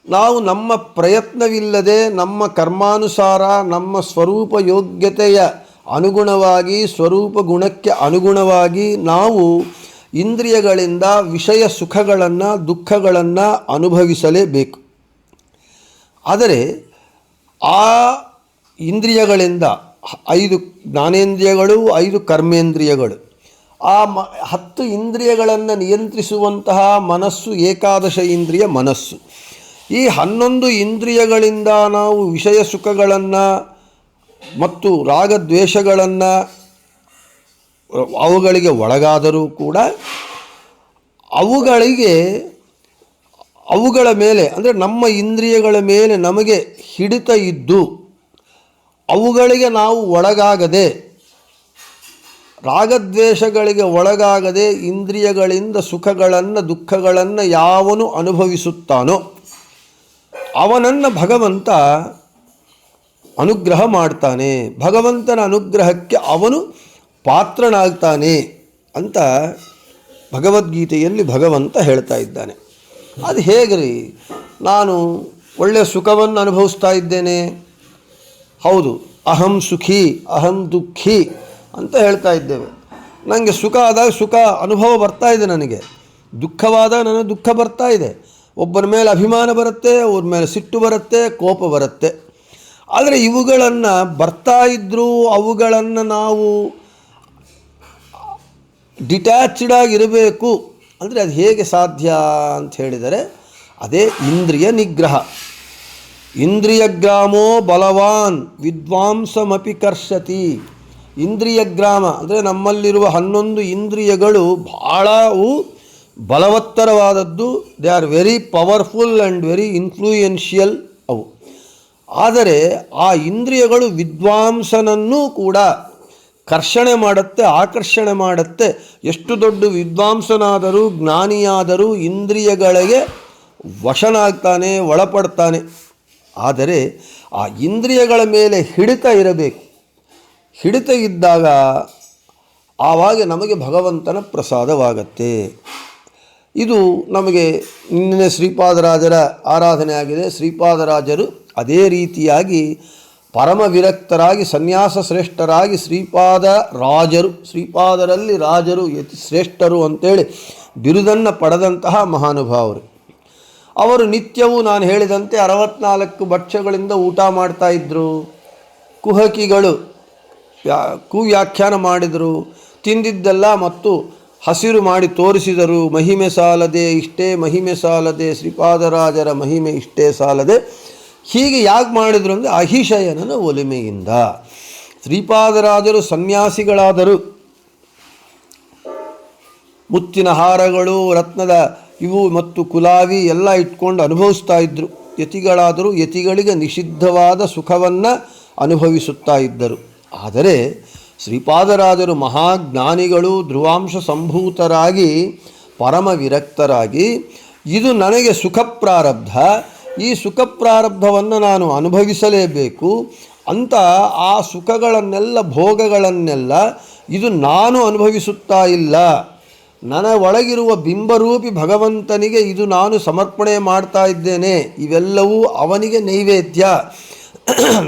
ನಾವು ನಮ್ಮ ಪ್ರಯತ್ನವಿಲ್ಲದೆ ನಮ್ಮ ಕರ್ಮಾನುಸಾರ ನಮ್ಮ ಸ್ವರೂಪ ಯೋಗ್ಯತೆಯ ಅನುಗುಣವಾಗಿ ಸ್ವರೂಪ ಗುಣಕ್ಕೆ ಅನುಗುಣವಾಗಿ ನಾವು ಇಂದ್ರಿಯಗಳಿಂದ ವಿಷಯ ಸುಖಗಳನ್ನು ದುಃಖಗಳನ್ನು ಅನುಭವಿಸಲೇಬೇಕು. ಆದರೆ ಆ ಇಂದ್ರಿಯಗಳಿಂದ 5 ಜ್ಞಾನೇಂದ್ರಿಯಗಳು, 5 ಕರ್ಮೇಂದ್ರಿಯಗಳು, ಆ 10 ಇಂದ್ರಿಯಗಳನ್ನು ನಿಯಂತ್ರಿಸುವಂತಹ ಮನಸ್ಸು ಏಕಾದಶ ಇಂದ್ರಿಯ ಮನಸ್ಸು. ಈ 11 ಇಂದ್ರಿಯಗಳಿಂದ ನಾವು ವಿಷಯ ಸುಖಗಳನ್ನು ಮತ್ತು ರಾಗದ್ವೇಷಗಳನ್ನು ಅವುಗಳಿಗೆ ಒಳಗಾದರೂ ಕೂಡ ಅವುಗಳ ಮೇಲೆ ಅಂದರೆ ನಮ್ಮ ಇಂದ್ರಿಯಗಳ ಮೇಲೆ ನಮಗೆ ಹಿಡಿತ ಇದ್ದು ಅವುಗಳಿಗೆ ನಾವು ಒಳಗಾಗದೆ, ರಾಗದ್ವೇಷಗಳಿಗೆ ಒಳಗಾಗದೆ ಇಂದ್ರಿಯಗಳಿಂದ ಸುಖಗಳನ್ನು ದುಃಖಗಳನ್ನು ಯಾವನು ಅನುಭವಿಸುತ್ತಾನೋ ಅವನನ್ನು ಭಗವಂತ ಅನುಗ್ರಹ ಮಾಡ್ತಾನೆ, ಭಗವಂತನ ಅನುಗ್ರಹಕ್ಕೆ ಅವನು ಪಾತ್ರನಾಗ್ತಾನೆ ಅಂತ ಭಗವದ್ಗೀತೆಯಲ್ಲಿ ಭಗವಂತ ಹೇಳ್ತಾ ಇದ್ದಾನೆ. ಅದು ಹೇಗ್ರಿ? ನಾನು ಒಳ್ಳೆಯ ಸುಖವನ್ನು ಅನುಭವಿಸ್ತಾ ಇದ್ದೇನೆ, ಹೌದು, ಅಹಂ ಸುಖಿ ಅಹಂ ದುಃಖಿ ಅಂತ ಹೇಳ್ತಾ ಇದ್ದೇವೆ. ನನಗೆ ಸುಖ ಆದಾಗ ಸುಖ ಅನುಭವ ಬರ್ತಾ ಇದೆ, ನನಗೆ ದುಃಖವಾದಾಗ ನನಗೆ ದುಃಖ ಬರ್ತಾ ಇದೆ. ಒಬ್ಬರ ಮೇಲೆ ಅಭಿಮಾನ ಬರುತ್ತೆ, ಅವ್ರ ಮೇಲೆ ಸಿಟ್ಟು ಬರುತ್ತೆ, ಕೋಪ ಬರುತ್ತೆ. ಆದರೆ ಇವುಗಳನ್ನು ಬರ್ತಾ ಇದ್ದರೂ ಅವುಗಳನ್ನು ನಾವು ಡಿಟ್ಯಾಚ್ಡ್ ಆಗಿರಬೇಕು ಅಂದರೆ ಅದು ಹೇಗೆ ಸಾಧ್ಯ ಅಂತ ಹೇಳಿದರೆ ಅದೇ ಇಂದ್ರಿಯ ನಿಗ್ರಹ. ಇಂದ್ರಿಯಗ್ರಾಮೋ ಬಲವಾನ್ ವಿದ್ವಾಂಸಮಪಿ ಕರ್ಷತಿ. ಇಂದ್ರಿಯಗ್ರಾಮ ಅಂದರೆ ನಮ್ಮಲ್ಲಿರುವ 11 ಇಂದ್ರಿಯಗಳು ಬಹಳವು ಬಲವತ್ತರವಾದದ್ದು. They are very powerful and very influential ಅವು. ಆದರೆ ಆ ಇಂದ್ರಿಯಗಳು ವಿದ್ವಾಂಸನನ್ನೂ ಕೂಡ ಕರ್ಷಣೆ ಮಾಡುತ್ತೆ, ಆಕರ್ಷಣೆ ಮಾಡುತ್ತೆ. ಎಷ್ಟು ದೊಡ್ಡ ವಿದ್ವಾಂಸನಾದರೂ ಜ್ಞಾನಿಯಾದರೂ ಇಂದ್ರಿಯಗಳಿಗೆ ವಶನಾಗ್ತಾನೆ, ಒಳಪಡ್ತಾನೆ. ಆದರೆ ಆ ಇಂದ್ರಿಯಗಳ ಮೇಲೆ ಹಿಡಿತ ಇರಬೇಕು. ಹಿಡಿತ ಇದ್ದಾಗ ಆವಾಗ ನಮಗೆ ಭಗವಂತನ ಪ್ರಸಾದವಾಗತ್ತೆ. ಇದು ನಮಗೆ ನಿನ್ನೆ ಶ್ರೀಪಾದರಾಜರ ಆರಾಧನೆ ಆಗಿದೆ. ಶ್ರೀಪಾದರಾಜರು ಅದೇ ರೀತಿಯಾಗಿ ಪರಮ ವಿರಕ್ತರಾಗಿ ಸನ್ಯಾಸ ಶ್ರೇಷ್ಠರಾಗಿ ಶ್ರೀಪಾದರಲ್ಲಿ ರಾಜರು ಯತಿ ಶ್ರೇಷ್ಠರು ಅಂತೇಳಿ ಬಿರುದನ್ನು ಪಡೆದಂತಹ ಮಹಾನುಭಾವರು. ಅವರು ನಿತ್ಯವೂ ನಾನು ಹೇಳಿದಂತೆ 64 ಭಕ್ಷ್ಯಗಳಿಂದ ಊಟ ಮಾಡ್ತಾ ಇದ್ದರು. ಕುಹಕಿಗಳು ಕುವ್ಯಾಖ್ಯಾನ ಮಾಡಿದರು, ತಿಂದಿದ್ದೆಲ್ಲ ಮತ್ತು ಹಸಿರು ಮಾಡಿ ತೋರಿಸಿದರು. ಮಹಿಮೆ ಸಾಲದೆ ಇಷ್ಟೇ ಮಹಿಮೆ ಸಾಲದೆ, ಶ್ರೀಪಾದರಾಜರ ಮಹಿಮೆ ಇಷ್ಟೇ ಸಾಲದೆ. ಹೀಗೆ ಯಾಕೆ ಮಾಡಿದರು ಅಂದರೆ ಅಹಿಶಯನನ ಒಲಿಮೆಯಿಂದ. ಶ್ರೀಪಾದರಾಜರು ಸನ್ಯಾಸಿಗಳಾದರು, ಮುತ್ತಿನ ಹಾರಗಳು, ರತ್ನದ ಇವು ಮತ್ತು ಕುಲಾವಿ ಎಲ್ಲ ಇಟ್ಕೊಂಡು ಅನುಭವಿಸ್ತಾ ಇದ್ದರು. ಯತಿಗಳಾದರೂ ಯತಿಗಳಿಗೆ ನಿಷಿದ್ಧವಾದ ಸುಖವನ್ನು ಅನುಭವಿಸುತ್ತಾ ಇದ್ದರು. ಆದರೆ ಶ್ರೀಪಾದರಾಜರು ಮಹಾಜ್ಞಾನಿಗಳು, ಧ್ರುವಾಂಶ ಸಂಭೂತರಾಗಿ ಪರಮ ವಿರಕ್ತರಾಗಿ, ಇದು ನನಗೆ ಸುಖ ಪ್ರಾರಬ್ಧ, ಈ ಸುಖ ಪ್ರಾರಬ್ಧವನ್ನು ನಾನು ಅನುಭವಿಸಲೇಬೇಕು ಅಂತ ಆ ಸುಖಗಳನ್ನೆಲ್ಲ ಭೋಗಗಳನ್ನೆಲ್ಲ ಇದು ನಾನು ಅನುಭವಿಸುತ್ತಾ ಇಲ್ಲ, ನನ್ನ ಒಳಗಿರುವ ಬಿಂಬರೂಪಿ ಭಗವಂತನಿಗೆ ಇದು ನಾನು ಸಮರ್ಪಣೆ ಮಾಡ್ತಾ ಇದ್ದೇನೆ, ಇವೆಲ್ಲವೂ ಅವನಿಗೆ ನೈವೇದ್ಯ,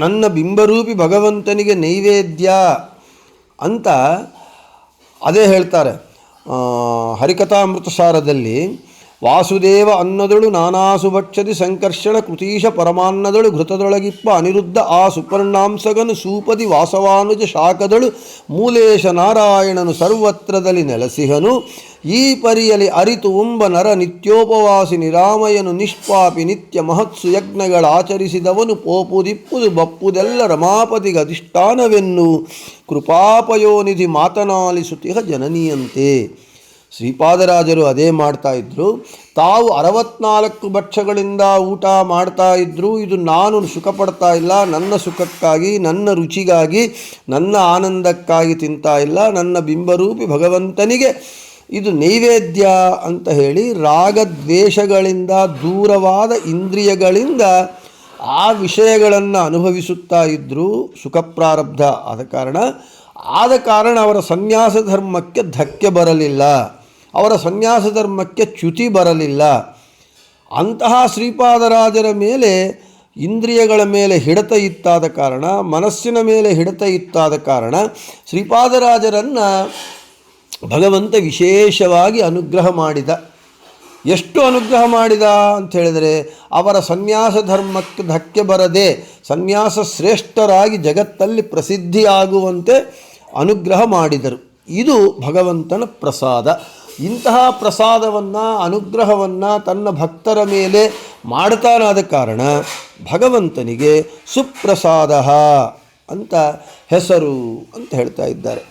ನನ್ನ ಬಿಂಬರೂಪಿ ಭಗವಂತನಿಗೆ ನೈವೇದ್ಯ ಅಂತ ಅದೇ ಹೇಳ್ತಾರೆ ಹರಿಕಥಾಮೃತ ಸಾರದಲ್ಲಿ. ವಾಸುದೇವ ಅನ್ನದಳು ನಾನಾಸು ಭಕ್ಷದಿ ಸಂಕರ್ಷಣ ಕೃತೀಶ ಪರಮಾನ್ನದಳು ಘೃತದೊಳಗಿಪ್ಪ ಅನಿರುದ್ಧ ಆ ಸುಪರ್ಣಾಂಸಗನು ಸೂಪದಿ ವಾಸವಾನುಜ ಶಾಖದಳು ಮೂಲೇಶ ನಾರಾಯಣನು ಸರ್ವತ್ರದಲ್ಲಿ ನೆಲೆಸಿಹನು. ಈ ಪರಿಯಲಿ ಅರಿತು ಉಂಬ ನರ ನಿತ್ಯೋಪವಾಸಿ ನಿರಾಮಯನು ನಿಷ್ಪಾಪಿ ನಿತ್ಯ ಮಹತ್ಸು ಯಜ್ಞಗಳಾಚರಿಸಿದವನು ಪೋಪುದಿಪ್ಪುದು ಬಪ್ಪುದೆಲ್ಲ ರಮಾಪತಿಗೆ ಅಧಿಷ್ಠಾನವೆನ್ನು ಕೃಪಾಪಯೋನಿಧಿ ಮಾತನಾಲಿಸುತ್ತಿಹ ಜನನಿಯಂತೆ. ಶ್ರೀಪಾದರಾಜರು ಅದೇ ಮಾಡ್ತಾ ಇದ್ದರು. ತಾವು 64 ಭಕ್ಷ್ಯಗಳಿಂದ ಊಟ ಮಾಡ್ತಾ ಇದ್ದರು. ಇದು ನಾನು ಸುಖ ಪಡ್ತಾ ಇಲ್ಲ, ನನ್ನ ಸುಖಕ್ಕಾಗಿ, ನನ್ನ ರುಚಿಗಾಗಿ, ನನ್ನ ಆನಂದಕ್ಕಾಗಿ ತಿಂತಾ ಇಲ್ಲ, ನನ್ನ ಬಿಂಬರೂಪಿ ಭಗವಂತನಿಗೆ ಇದು ನೈವೇದ್ಯ ಅಂತ ಹೇಳಿ ರಾಗದ್ವೇಷಗಳಿಂದ ದೂರವಾದ ಇಂದ್ರಿಯಗಳಿಂದ ಆ ವಿಷಯಗಳನ್ನು ಅನುಭವಿಸುತ್ತಾ ಇದ್ದರು. ಸುಖ ಪ್ರಾರಬ್ಧ ಆದ ಕಾರಣ ಅವರ ಸನ್ಯಾಸ ಧರ್ಮಕ್ಕೆ ಧಕ್ಕೆ ಬರಲಿಲ್ಲ, ಅವರ ಸನ್ಯಾಸ ಧರ್ಮಕ್ಕೆ ಚ್ಯುತಿ ಬರಲಿಲ್ಲ. ಅಂತಹ ಶ್ರೀಪಾದರಾಜರ ಮೇಲೆ ಇಂದ್ರಿಯಗಳ ಮೇಲೆ ಹಿಡಿತ ಇತ್ತಾದ ಕಾರಣ, ಮನಸ್ಸಿನ ಮೇಲೆ ಹಿಡಿತ ಇತ್ತಾದ ಕಾರಣ ಶ್ರೀಪಾದರಾಜರನ್ನು ಭಗವಂತ ವಿಶೇಷವಾಗಿ ಅನುಗ್ರಹ ಮಾಡಿದ. ಎಷ್ಟು ಅನುಗ್ರಹ ಮಾಡಿದ ಅಂತ ಹೇಳಿದರೆ, ಅವರ ಸನ್ಯಾಸ ಧರ್ಮಕ್ಕೆ ಧಕ್ಕೆ ಬರದೆ ಸನ್ಯಾಸ ಶ್ರೇಷ್ಠರಾಗಿ ಜಗತ್ತಲ್ಲಿ ಪ್ರಸಿದ್ಧಿಯಾಗುವಂತೆ ಅನುಗ್ರಹ ಮಾಡಿದರು. ಇದು ಭಗವಂತನ ಪ್ರಸಾದ. ಇಂತಹ ಪ್ರಸಾದವನ್ನು, ಅನುಗ್ರಹವನ್ನು ತನ್ನ ಭಕ್ತರ ಮೇಲೆ ಮಾಡ್ತಾನಾದ ಕಾರಣ ಭಗವಂತನಿಗೆ ಸುಪ್ರಸಾದ ಅಂತ ಹೆಸರು ಅಂತ ಹೇಳ್ತಾ ಇದ್ದಾರೆ.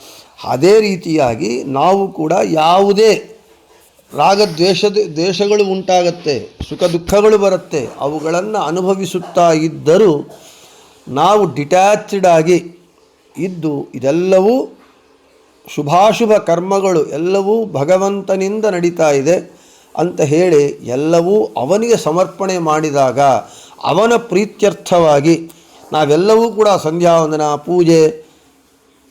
ಅದೇ ರೀತಿಯಾಗಿ ನಾವು ಕೂಡ ಯಾವುದೇ ದ್ವೇಷಗಳು ಉಂಟಾಗತ್ತೆ, ಸುಖ ದುಃಖಗಳು ಬರುತ್ತೆ, ಅವುಗಳನ್ನು ಅನುಭವಿಸುತ್ತಾ ಇದ್ದರೂ ನಾವು ಡಿಟ್ಯಾಚ್ಡ್ ಆಗಿ ಇದ್ದು ಇದೆಲ್ಲವೂ ಶುಭಾಶುಭ ಕರ್ಮಗಳು ಎಲ್ಲವೂ ಭಗವಂತನಿಂದ ನಡೀತಾ ಇದೆ ಅಂತ ಹೇಳಿ ಎಲ್ಲವೂ ಅವನಿಗೆ ಸಮರ್ಪಣೆ ಮಾಡಿದಾಗ ಅವನ ಪ್ರೀತ್ಯರ್ಥವಾಗಿ ನಾವೆಲ್ಲವೂ ಕೂಡ ಸಂಧ್ಯಾವಂದನ, ಪೂಜೆ,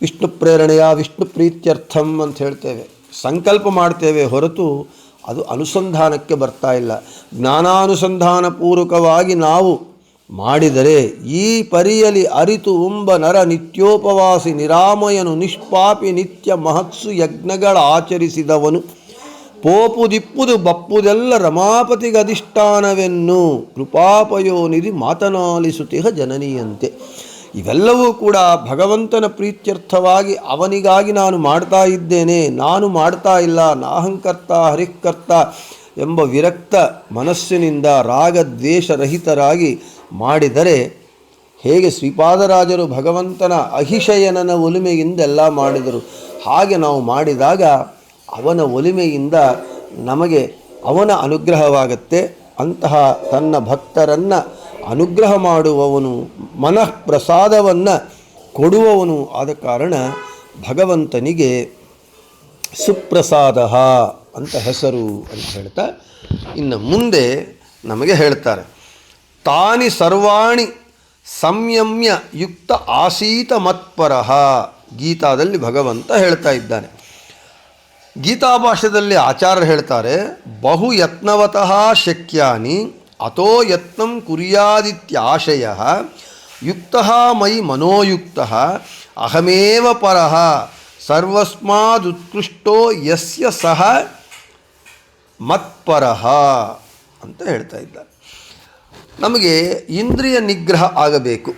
ವಿಷ್ಣು ಪ್ರೇರಣೆಯ ವಿಷ್ಣು ಪ್ರೀತ್ಯರ್ಥಂ ಅಂತ ಹೇಳ್ತೇವೆ, ಸಂಕಲ್ಪ ಮಾಡ್ತೇವೆ ಹೊರತು ಅದು ಅನುಸಂಧಾನಕ್ಕೆ ಬರ್ತಾ ಇಲ್ಲ. ಜ್ಞಾನಾನುಸಂಧಾನಪೂರ್ವಕವಾಗಿ ನಾವು ಮಾಡಿದರೆ ಈ ಪರಿಯಲಿ ಅರಿತು ಉಂಬ ನರ ನಿತ್ಯೋಪವಾಸಿ ನಿರಾಮಯನು ನಿಷ್ಪಾಪಿ ನಿತ್ಯ ಮಹತ್ಸು ಯಜ್ಞಗಳ ಆಚರಿಸಿದವನು ಪೋಪು ದಿಪ್ಪುದು ಬಪ್ಪುದೆಲ್ಲ ರಮಾಪತಿಗಧಿಷ್ಠಾನವೆನ್ನು ಕೃಪಾಪಯೋನಿಧಿ ಮಾತನಾಲಿಸುತ್ತಿಹ ಜನನಿಯಂತೆ. ಇವೆಲ್ಲವೂ ಕೂಡ ಭಗವಂತನ ಪ್ರೀತ್ಯರ್ಥವಾಗಿ ಅವನಿಗಾಗಿ ನಾನು ಮಾಡ್ತಾ ಇದ್ದೇನೆ, ನಾನು ಮಾಡ್ತಾ ಇಲ್ಲ, ನಾಹಂಕರ್ತ ಹರಿಕರ್ತ ಎಂಬ ವಿರಕ್ತ ಮನಸ್ಸಿನಿಂದ ರಾಗದ್ವೇಷರಹಿತರಾಗಿ ಮಾಡಿದರೆ, ಹೇಗೆ ಶ್ರೀಪಾದರಾಜರು ಭಗವಂತನ ಅಹಿಶಯನನ ಒಲಿಮೆಯಿಂದ ಎಲ್ಲ ಮಾಡಿದರು, ಹಾಗೆ ನಾವು ಮಾಡಿದಾಗ ಅವನ ಒಲಿಮೆಯಿಂದ ನಮಗೆ ಅವನ ಅನುಗ್ರಹವಾಗತ್ತೆ. ಅಂತಹ ತನ್ನ ಭಕ್ತರನ್ನು ಅನುಗ್ರಹ ಮಾಡುವವನು, ಮನಃ ಪ್ರಸಾದವನ್ನು ಕೊಡುವವನು ಆದ ಕಾರಣ ಭಗವಂತನಿಗೆ ಸುಪ್ರಸಾದ ಅಂತ ಹೆಸರು ಅಂತ ಹೇಳ್ತಾ ಇನ್ನು ಮುಂದೆ ನಮಗೆ ಹೇಳ್ತಾರೆ. ತಾನಿ ಸರ್ವಾಣಿ ಸಂಯಮ್ಯ ಯುಕ್ತ ಆಸೀತ ಮತ್ಪರಃ. ಗೀತಾದಲ್ಲಿ ಭಗವಂತ ಹೇಳ್ತಾ ಇದ್ದಾನೆ. ಗೀತಾಭಾಷ್ಯದಲ್ಲಿ ಆಚಾರ್ಯರು ಹೇಳ್ತಾರೆ, ಬಹು ಯತ್ನವತಃ ಶಕ್ಯಾನಿ ಅಥೋ ಯತ್ನಂ ಕುರ್ಯಾದಿತ್ಯಾಶಯ ಯುಕ್ತಃ ಮಯಿ ಮನೋಯುಕ್ತಃ ಅಹಮೇವ ಪರಃ ಸರ್ವಸ್ಮಾದುತ್ಕೃಷ್ಟೋ ಯಸ್ಯ ಸಹ ಮತ್ಪರಃ ಅಂತ ಹೇಳ್ತಾ ಇದ್ದಾರೆ. ನಮಗೆ ಇಂದ್ರಿಯ ನಿಗ್ರಹ ಆಗಬೇಕು.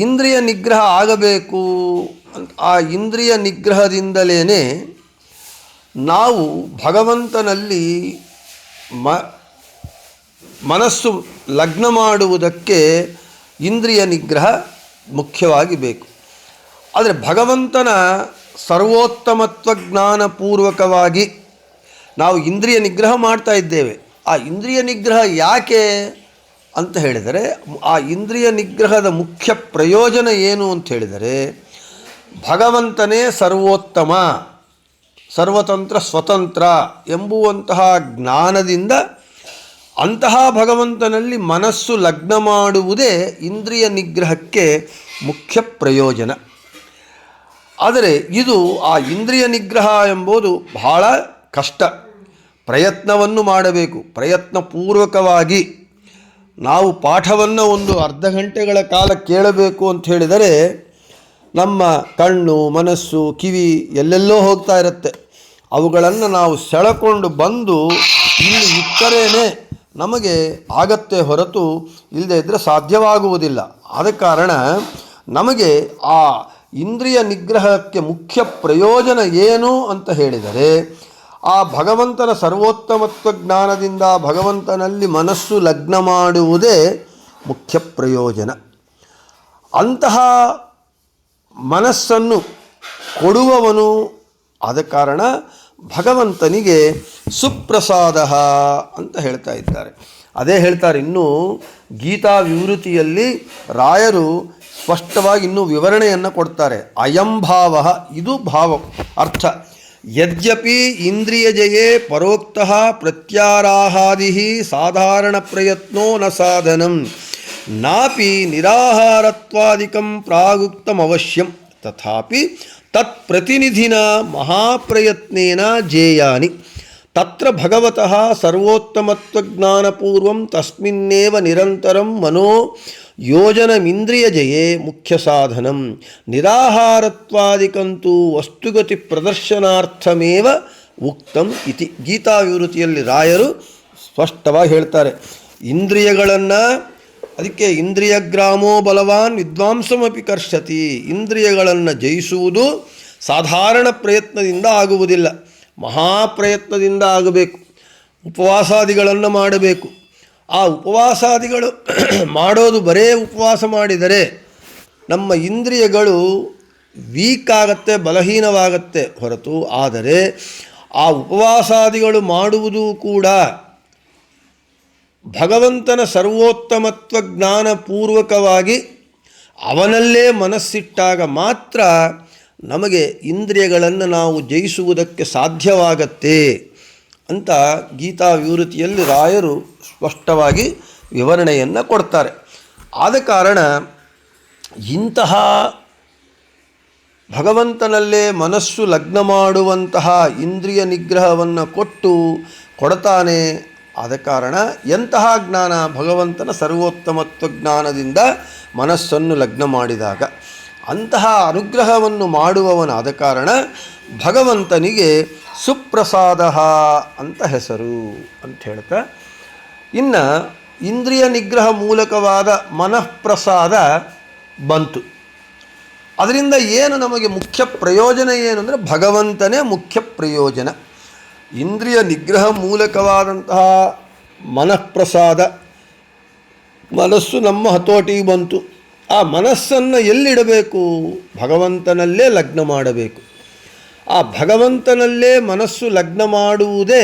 ಇಂದ್ರಿಯ ನಿಗ್ರಹ ಆಗಬೇಕು ಅಂತ ಆ ಇಂದ್ರಿಯ ನಿಗ್ರಹದಿಂದಲೇ ನಾವು ಭಗವಂತನಲ್ಲಿ ಮನಸ್ಸು ಲಗ್ನ ಮಾಡುವುದಕ್ಕೆ ಇಂದ್ರಿಯ ನಿಗ್ರಹ ಮುಖ್ಯವಾಗಿ ಬೇಕು. ಆದರೆ ಭಗವಂತನ ಸರ್ವೋತ್ತಮತ್ವ ಜ್ಞಾನಪೂರ್ವಕವಾಗಿ ನಾವು ಇಂದ್ರಿಯ ನಿಗ್ರಹ ಮಾಡ್ತಾ ಇದ್ದೇವೆ. ಆ ಇಂದ್ರಿಯ ನಿಗ್ರಹ ಯಾಕೆ ಅಂತ ಹೇಳಿದರೆ, ಆ ಇಂದ್ರಿಯ ನಿಗ್ರಹದ ಮುಖ್ಯ ಪ್ರಯೋಜನ ಏನು ಅಂತ ಹೇಳಿದರೆ, ಭಗವಂತನೇ ಸರ್ವೋತ್ತಮ, ಸರ್ವತಂತ್ರ ಸ್ವತಂತ್ರ ಎಂಬುವಂತಹ ಜ್ಞಾನದಿಂದ ಅಂತಹ ಭಗವಂತನಲ್ಲಿ ಮನಸ್ಸು ಲಗ್ನ ಮಾಡುವುದೇ ಇಂದ್ರಿಯ ನಿಗ್ರಹಕ್ಕೆ ಮುಖ್ಯ ಪ್ರಯೋಜನ. ಆದರೆ ಇದು ಆ ಇಂದ್ರಿಯ ನಿಗ್ರಹ ಎಂಬುದು ಬಹಳ ಕಷ್ಟ. ಪ್ರಯತ್ನವನ್ನು ಮಾಡಬೇಕು. ಪ್ರಯತ್ನಪೂರ್ವಕವಾಗಿ ನಾವು ಪಾಠವನ್ನು ಒಂದು ಅರ್ಧ ಗಂಟೆಗಳ ಕಾಲ ಕೇಳಬೇಕು ಅಂತ ಹೇಳಿದರೆ ನಮ್ಮ ಕಣ್ಣು, ಮನಸ್ಸು, ಕಿವಿ ಎಲ್ಲೆಲ್ಲೋ ಹೋಗ್ತಾ ಇರುತ್ತೆ. ಅವುಗಳನ್ನು ನಾವು ಸೆಳೆಕೊಂಡು ಬಂದು ಇಲ್ಲಿ ಇಟ್ಟರೇನೆ ನಮಗೆ ಆಗತ್ತೆ ಹೊರತು ಇಲ್ಲದೇ ಇದ್ದರೆ ಸಾಧ್ಯವಾಗುವುದಿಲ್ಲ. ಆದ ಕಾರಣ ನಮಗೆ ಆ ಇಂದ್ರಿಯ ನಿಗ್ರಹಕ್ಕೆ ಮುಖ್ಯ ಪ್ರಯೋಜನ ಏನು ಅಂತ ಹೇಳಿದರೆ, ಆ ಭಗವಂತನ ಸರ್ವೋತ್ತಮತ್ವ ಜ್ಞಾನದಿಂದ ಭಗವಂತನಲ್ಲಿ ಮನಸ್ಸು ಲಗ್ನ ಮಾಡುವುದೇ ಮುಖ್ಯ ಪ್ರಯೋಜನ. ಅಂತಹ ಮನಸ್ಸನ್ನು ಕೊಡುವವನು ಆದ ಕಾರಣ ಭಗವಂತನಿಗೆ ಸುಪ್ರಸಾದ ಅಂತ ಹೇಳ್ತಾ ಇದ್ದಾರೆ. ಅದೇ ಹೇಳ್ತಾರೆ. ಇನ್ನೂ ಗೀತಾ ವಿವೃತಿಯಲ್ಲಿ ರಾಯರು ಸ್ಪಷ್ಟವಾಗಿ ಇನ್ನೂ ವಿವರಣೆಯನ್ನು ಕೊಡ್ತಾರೆ. ಅಯಂ ಭಾವ, ಇದು ಭಾವ ಅರ್ಥ. ಯದ್ಯಪಿ ಇಂದ್ರಿಯಜಯೇ ಪರೋಕ್ತಃ ಪ್ರತ್ಯಾರಾಹಾದಿ ಸಾಧಾರಣ ಪ್ರಯತ್ನೋ ನ ಸಾಧನಂ ನಾಪಿ ನಿರಾಹಾರತ್ವಾದಿಕಂ ಪ್ರಾಗುಕ್ತಮವಶ್ಯಂ ತಥಾಪಿ ತತ್ ಪ್ರತಿನಿಧಿನ ಮಹಾಪ್ರಯತ್ನೇನ ಜೇಯಾನಿ ತತ್ರ ಭಗವತಃ ಸರ್ವೋತ್ತಮತ್ವಜ್ಞಾನಪೂರ್ವಂ ತಸ್ಮಿನ್ನೇವ ನಿರಂತರಂ ಮನೋ ಯೋಜನಮಿಂದ್ರಿಯಜಯೇ ಮುಖ್ಯ ಸಾಧನಂ ನಿರಾಹಾರತ್ವಾದಿಕಂತೂ ವಸ್ತುಗತಿ ಪ್ರದರ್ಶನಾರ್ಥಮೇವ ಉಕ್ತಂ ಇತಿ. ಗೀತಾವಿವೃತಿಯಲ್ಲಿ ರಾಯರು ಸ್ಪಷ್ಟವಾಗಿ ಹೇಳ್ತಾರೆ. ಇಂದ್ರಿಯಗಳನ್ನು, ಅದಕ್ಕೆ ಇಂದ್ರಿಯಗ್ರಾಮೋ ಬಲವಾನ್ ವಿದ್ವಾಂಸಮಪಿ ಕರ್ಷತಿ, ಇಂದ್ರಿಯಗಳನ್ನು ಜಯಿಸುವುದು ಸಾಧಾರಣ ಪ್ರಯತ್ನದಿಂದ ಆಗುವುದಿಲ್ಲ, ಮಹಾಪ್ರಯತ್ನದಿಂದ ಆಗಬೇಕು. ಉಪವಾಸಾದಿಗಳನ್ನು ಮಾಡಬೇಕು. ಆ ಉಪವಾಸಾದಿಗಳು ಮಾಡೋದು ಬರೇ ಉಪವಾಸ ಮಾಡಿದರೆ ನಮ್ಮ ಇಂದ್ರಿಯಗಳು ವೀಕ್ ಆಗತ್ತೆ, ಬಲಹೀನವಾಗತ್ತೆ ಹೊರತು, ಆದರೆ ಆ ಉಪವಾಸಾದಿಗಳು ಮಾಡುವುದು ಕೂಡ ಭಗವಂತನ ಸರ್ವೋತ್ತಮತ್ವ ಜ್ಞಾನಪೂರ್ವಕವಾಗಿ ಅವನಲ್ಲೇ ಮನಸ್ಸಿಟ್ಟಾಗ ಮಾತ್ರ ನಮಗೆ ಇಂದ್ರಿಯಗಳನ್ನು ನಾವು ಜಯಿಸುವುದಕ್ಕೆ ಸಾಧ್ಯವಾಗತ್ತೆ ಅಂತ ಗೀತಾ ವಿವೃತಿಯಲ್ಲಿ ರಾಯರು ಸ್ಪಷ್ಟವಾಗಿ ವಿವರಣೆಯನ್ನು ಕೊಡ್ತಾರೆ. ಆದ ಕಾರಣ ಇಂತಹ ಭಗವಂತನಲ್ಲೇ ಮನಸ್ಸು ಲಗ್ನ ಮಾಡುವಂತಹ ಇಂದ್ರಿಯ ನಿಗ್ರಹವನ್ನು ಕೊಡ್ತಾನೆ. ಆದ ಕಾರಣ ಎಂತಹ ಜ್ಞಾನ? ಭಗವಂತನ ಸರ್ವೋತ್ತಮತ್ವ ಜ್ಞಾನದಿಂದ ಮನಸ್ಸನ್ನು ಲಗ್ನ ಮಾಡಿದಾಗ ಅಂತಹ ಅನುಗ್ರಹವನ್ನು ಮಾಡುವವನಾದ ಕಾರಣ ಭಗವಂತನಿಗೆ ಸುಪ್ರಸಾದ ಅಂತ ಹೆಸರು ಅಂತ ಹೇಳ್ತಾ, ಇನ್ನು ಇಂದ್ರಿಯ ನಿಗ್ರಹ ಮೂಲಕವಾದ ಮನಃಪ್ರಸಾದ ಬಂತು. ಅದರಿಂದ ಏನು ನಮಗೆ ಮುಖ್ಯ ಪ್ರಯೋಜನ ಏನು ಅಂದರೆ ಭಗವಂತನೇ ಮುಖ್ಯ ಪ್ರಯೋಜನ. ಇಂದ್ರಿಯ ನಿಗ್ರಹ ಮೂಲಕವಾದಂತಹ ಮನಃಪ್ರಸಾದ, ಮನಸ್ಸು ನಮ್ಮ ಹತೋಟಿಗೆ ಬಂತು. ಆ ಮನಸ್ಸನ್ನು ಎಲ್ಲಿಡಬೇಕು? ಭಗವಂತನಲ್ಲೇ ಲಗ್ನ ಮಾಡಬೇಕು. ಆ ಭಗವಂತನಲ್ಲೇ ಮನಸ್ಸು ಲಗ್ನ ಮಾಡುವುದೇ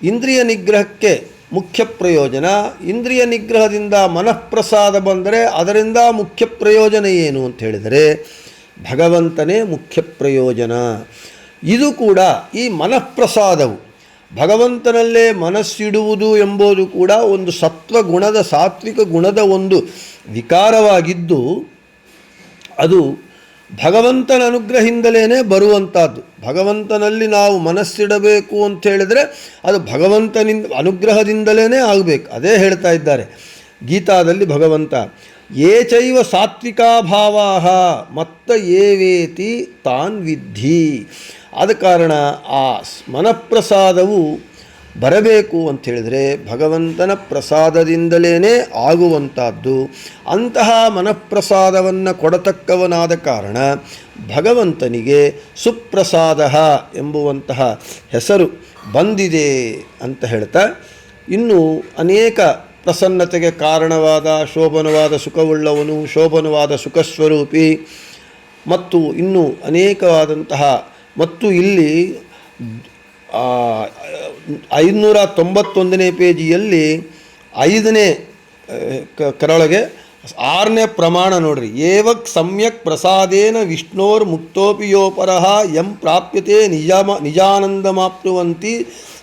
ಇಂದ್ರಿಯ ನಿಗ್ರಹಕ್ಕೆ ಮುಖ್ಯ ಪ್ರಯೋಜನ. ಇಂದ್ರಿಯ ನಿಗ್ರಹದಿಂದ ಮನಃಪ್ರಸಾದ ಬಂದರೆ ಅದರಿಂದ ಮುಖ್ಯ ಪ್ರಯೋಜನ ಏನು ಅಂತ ಹೇಳಿದರೆ ಭಗವಂತನೇ ಮುಖ್ಯ ಪ್ರಯೋಜನ. ಇದು ಕೂಡ ಈ ಮನಃಪ್ರಸಾದವು ಭಗವಂತನಲ್ಲೇ ಮನಸ್ಸಿಡುವುದು ಎಂಬುದು ಕೂಡ ಒಂದು ಸತ್ವಗುಣದ, ಸಾತ್ವಿಕ ಗುಣದ ಒಂದು ವಿಕಾರವಾಗಿದ್ದು ಅದು ಭಗವಂತನ ಅನುಗ್ರಹದಿಂದಲೇ ಬರುವಂಥದ್ದು. ಭಗವಂತನಲ್ಲಿ ನಾವು ಮನಸ್ಸಿಡಬೇಕು ಅಂತ ಹೇಳಿದರೆ ಅದು ಭಗವಂತನಿಂದ ಅನುಗ್ರಹದಿಂದಲೇ ಆಗಬೇಕು. ಅದೇ ಹೇಳ್ತಾ ಇದ್ದಾರೆ ಗೀತಾದಲ್ಲಿ ಭಗವಂತ, ಯೇ ಚೈವ ಸಾತ್ವಿಕಾ ಭಾವಾಹ ಮತ್ತ ಏವೇತಿ ತಾನ್ ವಿದ್ಧಿ. ಆದ ಕಾರಣ ಆ ಮನಃಪ್ರಸಾದವು ಬರಬೇಕು ಅಂಥೇಳಿದರೆ ಭಗವಂತನ ಪ್ರಸಾದದಿಂದಲೇ ಆಗುವಂಥದ್ದು. ಅಂತಹ ಮನಃಪ್ರಸಾದವನ್ನು ಕೊಡತಕ್ಕವನಾದ ಕಾರಣ ಭಗವಂತನಿಗೆ ಸುಪ್ರಸಾದ ಎಂಬುವಂತಹ ಹೆಸರು ಬಂದಿದೆ ಅಂತ ಹೇಳ್ತಾ, ಇನ್ನು ಅನೇಕ ಪ್ರಸನ್ನತೆಗೆ ಕಾರಣವಾದ ಶೋಭನವಾದ ಸುಖವುಳ್ಳವನು, ಶೋಭನವಾದ ಸುಖಸ್ವರೂಪಿ ಮತ್ತು ಇನ್ನೂ ಅನೇಕವಾದಂತಹ, ಮತ್ತು ಇಲ್ಲಿ 591ನೇ ಪೇಜಿಯಲ್ಲಿ 5ನೇ ಕರೊಳಗೆ 6ನೇ ಪ್ರಮಾಣ ನೋಡ್ರಿ. ಏವಕ್ ಸಮ್ಯಕ್ ಪ್ರಸಾದೇನ ವಿಷ್ಣೋರ್ ಮುಕ್ತೋಪಿ ಯೋಪರಃ ಯಂ ಪ್ರಾಪ್ಯತೆ ನಿಜಾನಂದಮಾಪ್ನುವಂತಿ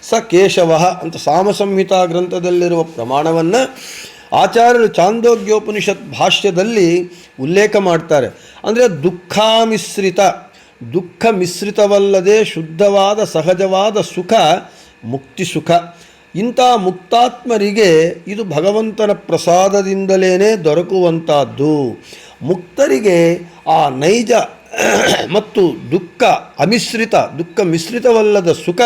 ಸ ಕೇಶವ ಅಂತ ಸಾಮಸಂಹಿತಾ ಗ್ರಂಥದಲ್ಲಿರುವ ಪ್ರಮಾಣವನ್ನು ಆಚಾರ್ಯರು ಚಾಂದೋಗ್ಯೋಪನಿಷತ್ ಭಾಷ್ಯದಲ್ಲಿ ಉಲ್ಲೇಖ ಮಾಡ್ತಾರೆ. ಅಂದರೆ ದುಃಖ ಮಿಶ್ರಿತವಲ್ಲದೆ ಶುದ್ಧವಾದ ಸಹಜವಾದ ಸುಖ ಮುಕ್ತಿ ಸುಖ. ಇಂಥ ಮುಕ್ತಾತ್ಮರಿಗೆ ಇದು ಭಗವಂತನ ಪ್ರಸಾದದಿಂದಲೇ ದೊರಕುವಂಥದ್ದು. ಮುಕ್ತರಿಗೆ ಆ ನೈಜ ಮತ್ತು ದುಃಖ ಮಿಶ್ರಿತವಲ್ಲದ ಸುಖ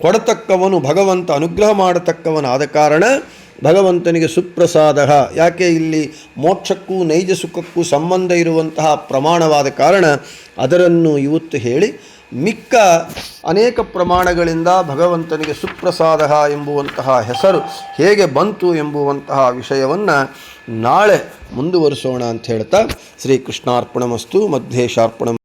ಕೊಡತಕ್ಕವನು ಭಗವಂತ, ಅನುಗ್ರಹ ಮಾಡತಕ್ಕವನಾದ ಕಾರಣ ಭಗವಂತನಿಗೆ ಸುಪ್ರಸಾದ. ಯಾಕೆ ಇಲ್ಲಿ ಮೋಕ್ಷಕ್ಕೂ ನೈಜ ಸುಖಕ್ಕೂ ಸಂಬಂಧ ಇರುವಂತಹ ಪ್ರಮಾಣವಾದ ಕಾರಣ ಅದನ್ನು ಇವತ್ತು ಹೇಳಿ, ಮಿಕ್ಕ ಅನೇಕ ಪ್ರಮಾಣಗಳಿಂದ ಭಗವಂತನಿಗೆ ಸುಪ್ರಸಾದ ಎಂಬುವಂತಹ ಹೆಸರು ಹೇಗೆ ಬಂತು ಎಂಬುವಂತಹ ವಿಷಯವನ್ನು ನಾಳೆ ಮುಂದುವರಿಸೋಣ ಅಂತ ಹೇಳ್ತಾ, ಶ್ರೀಕೃಷ್ಣಾರ್ಪಣಮಸ್ತು. ಮಧ್ವೇಶಾರ್ಪಣ.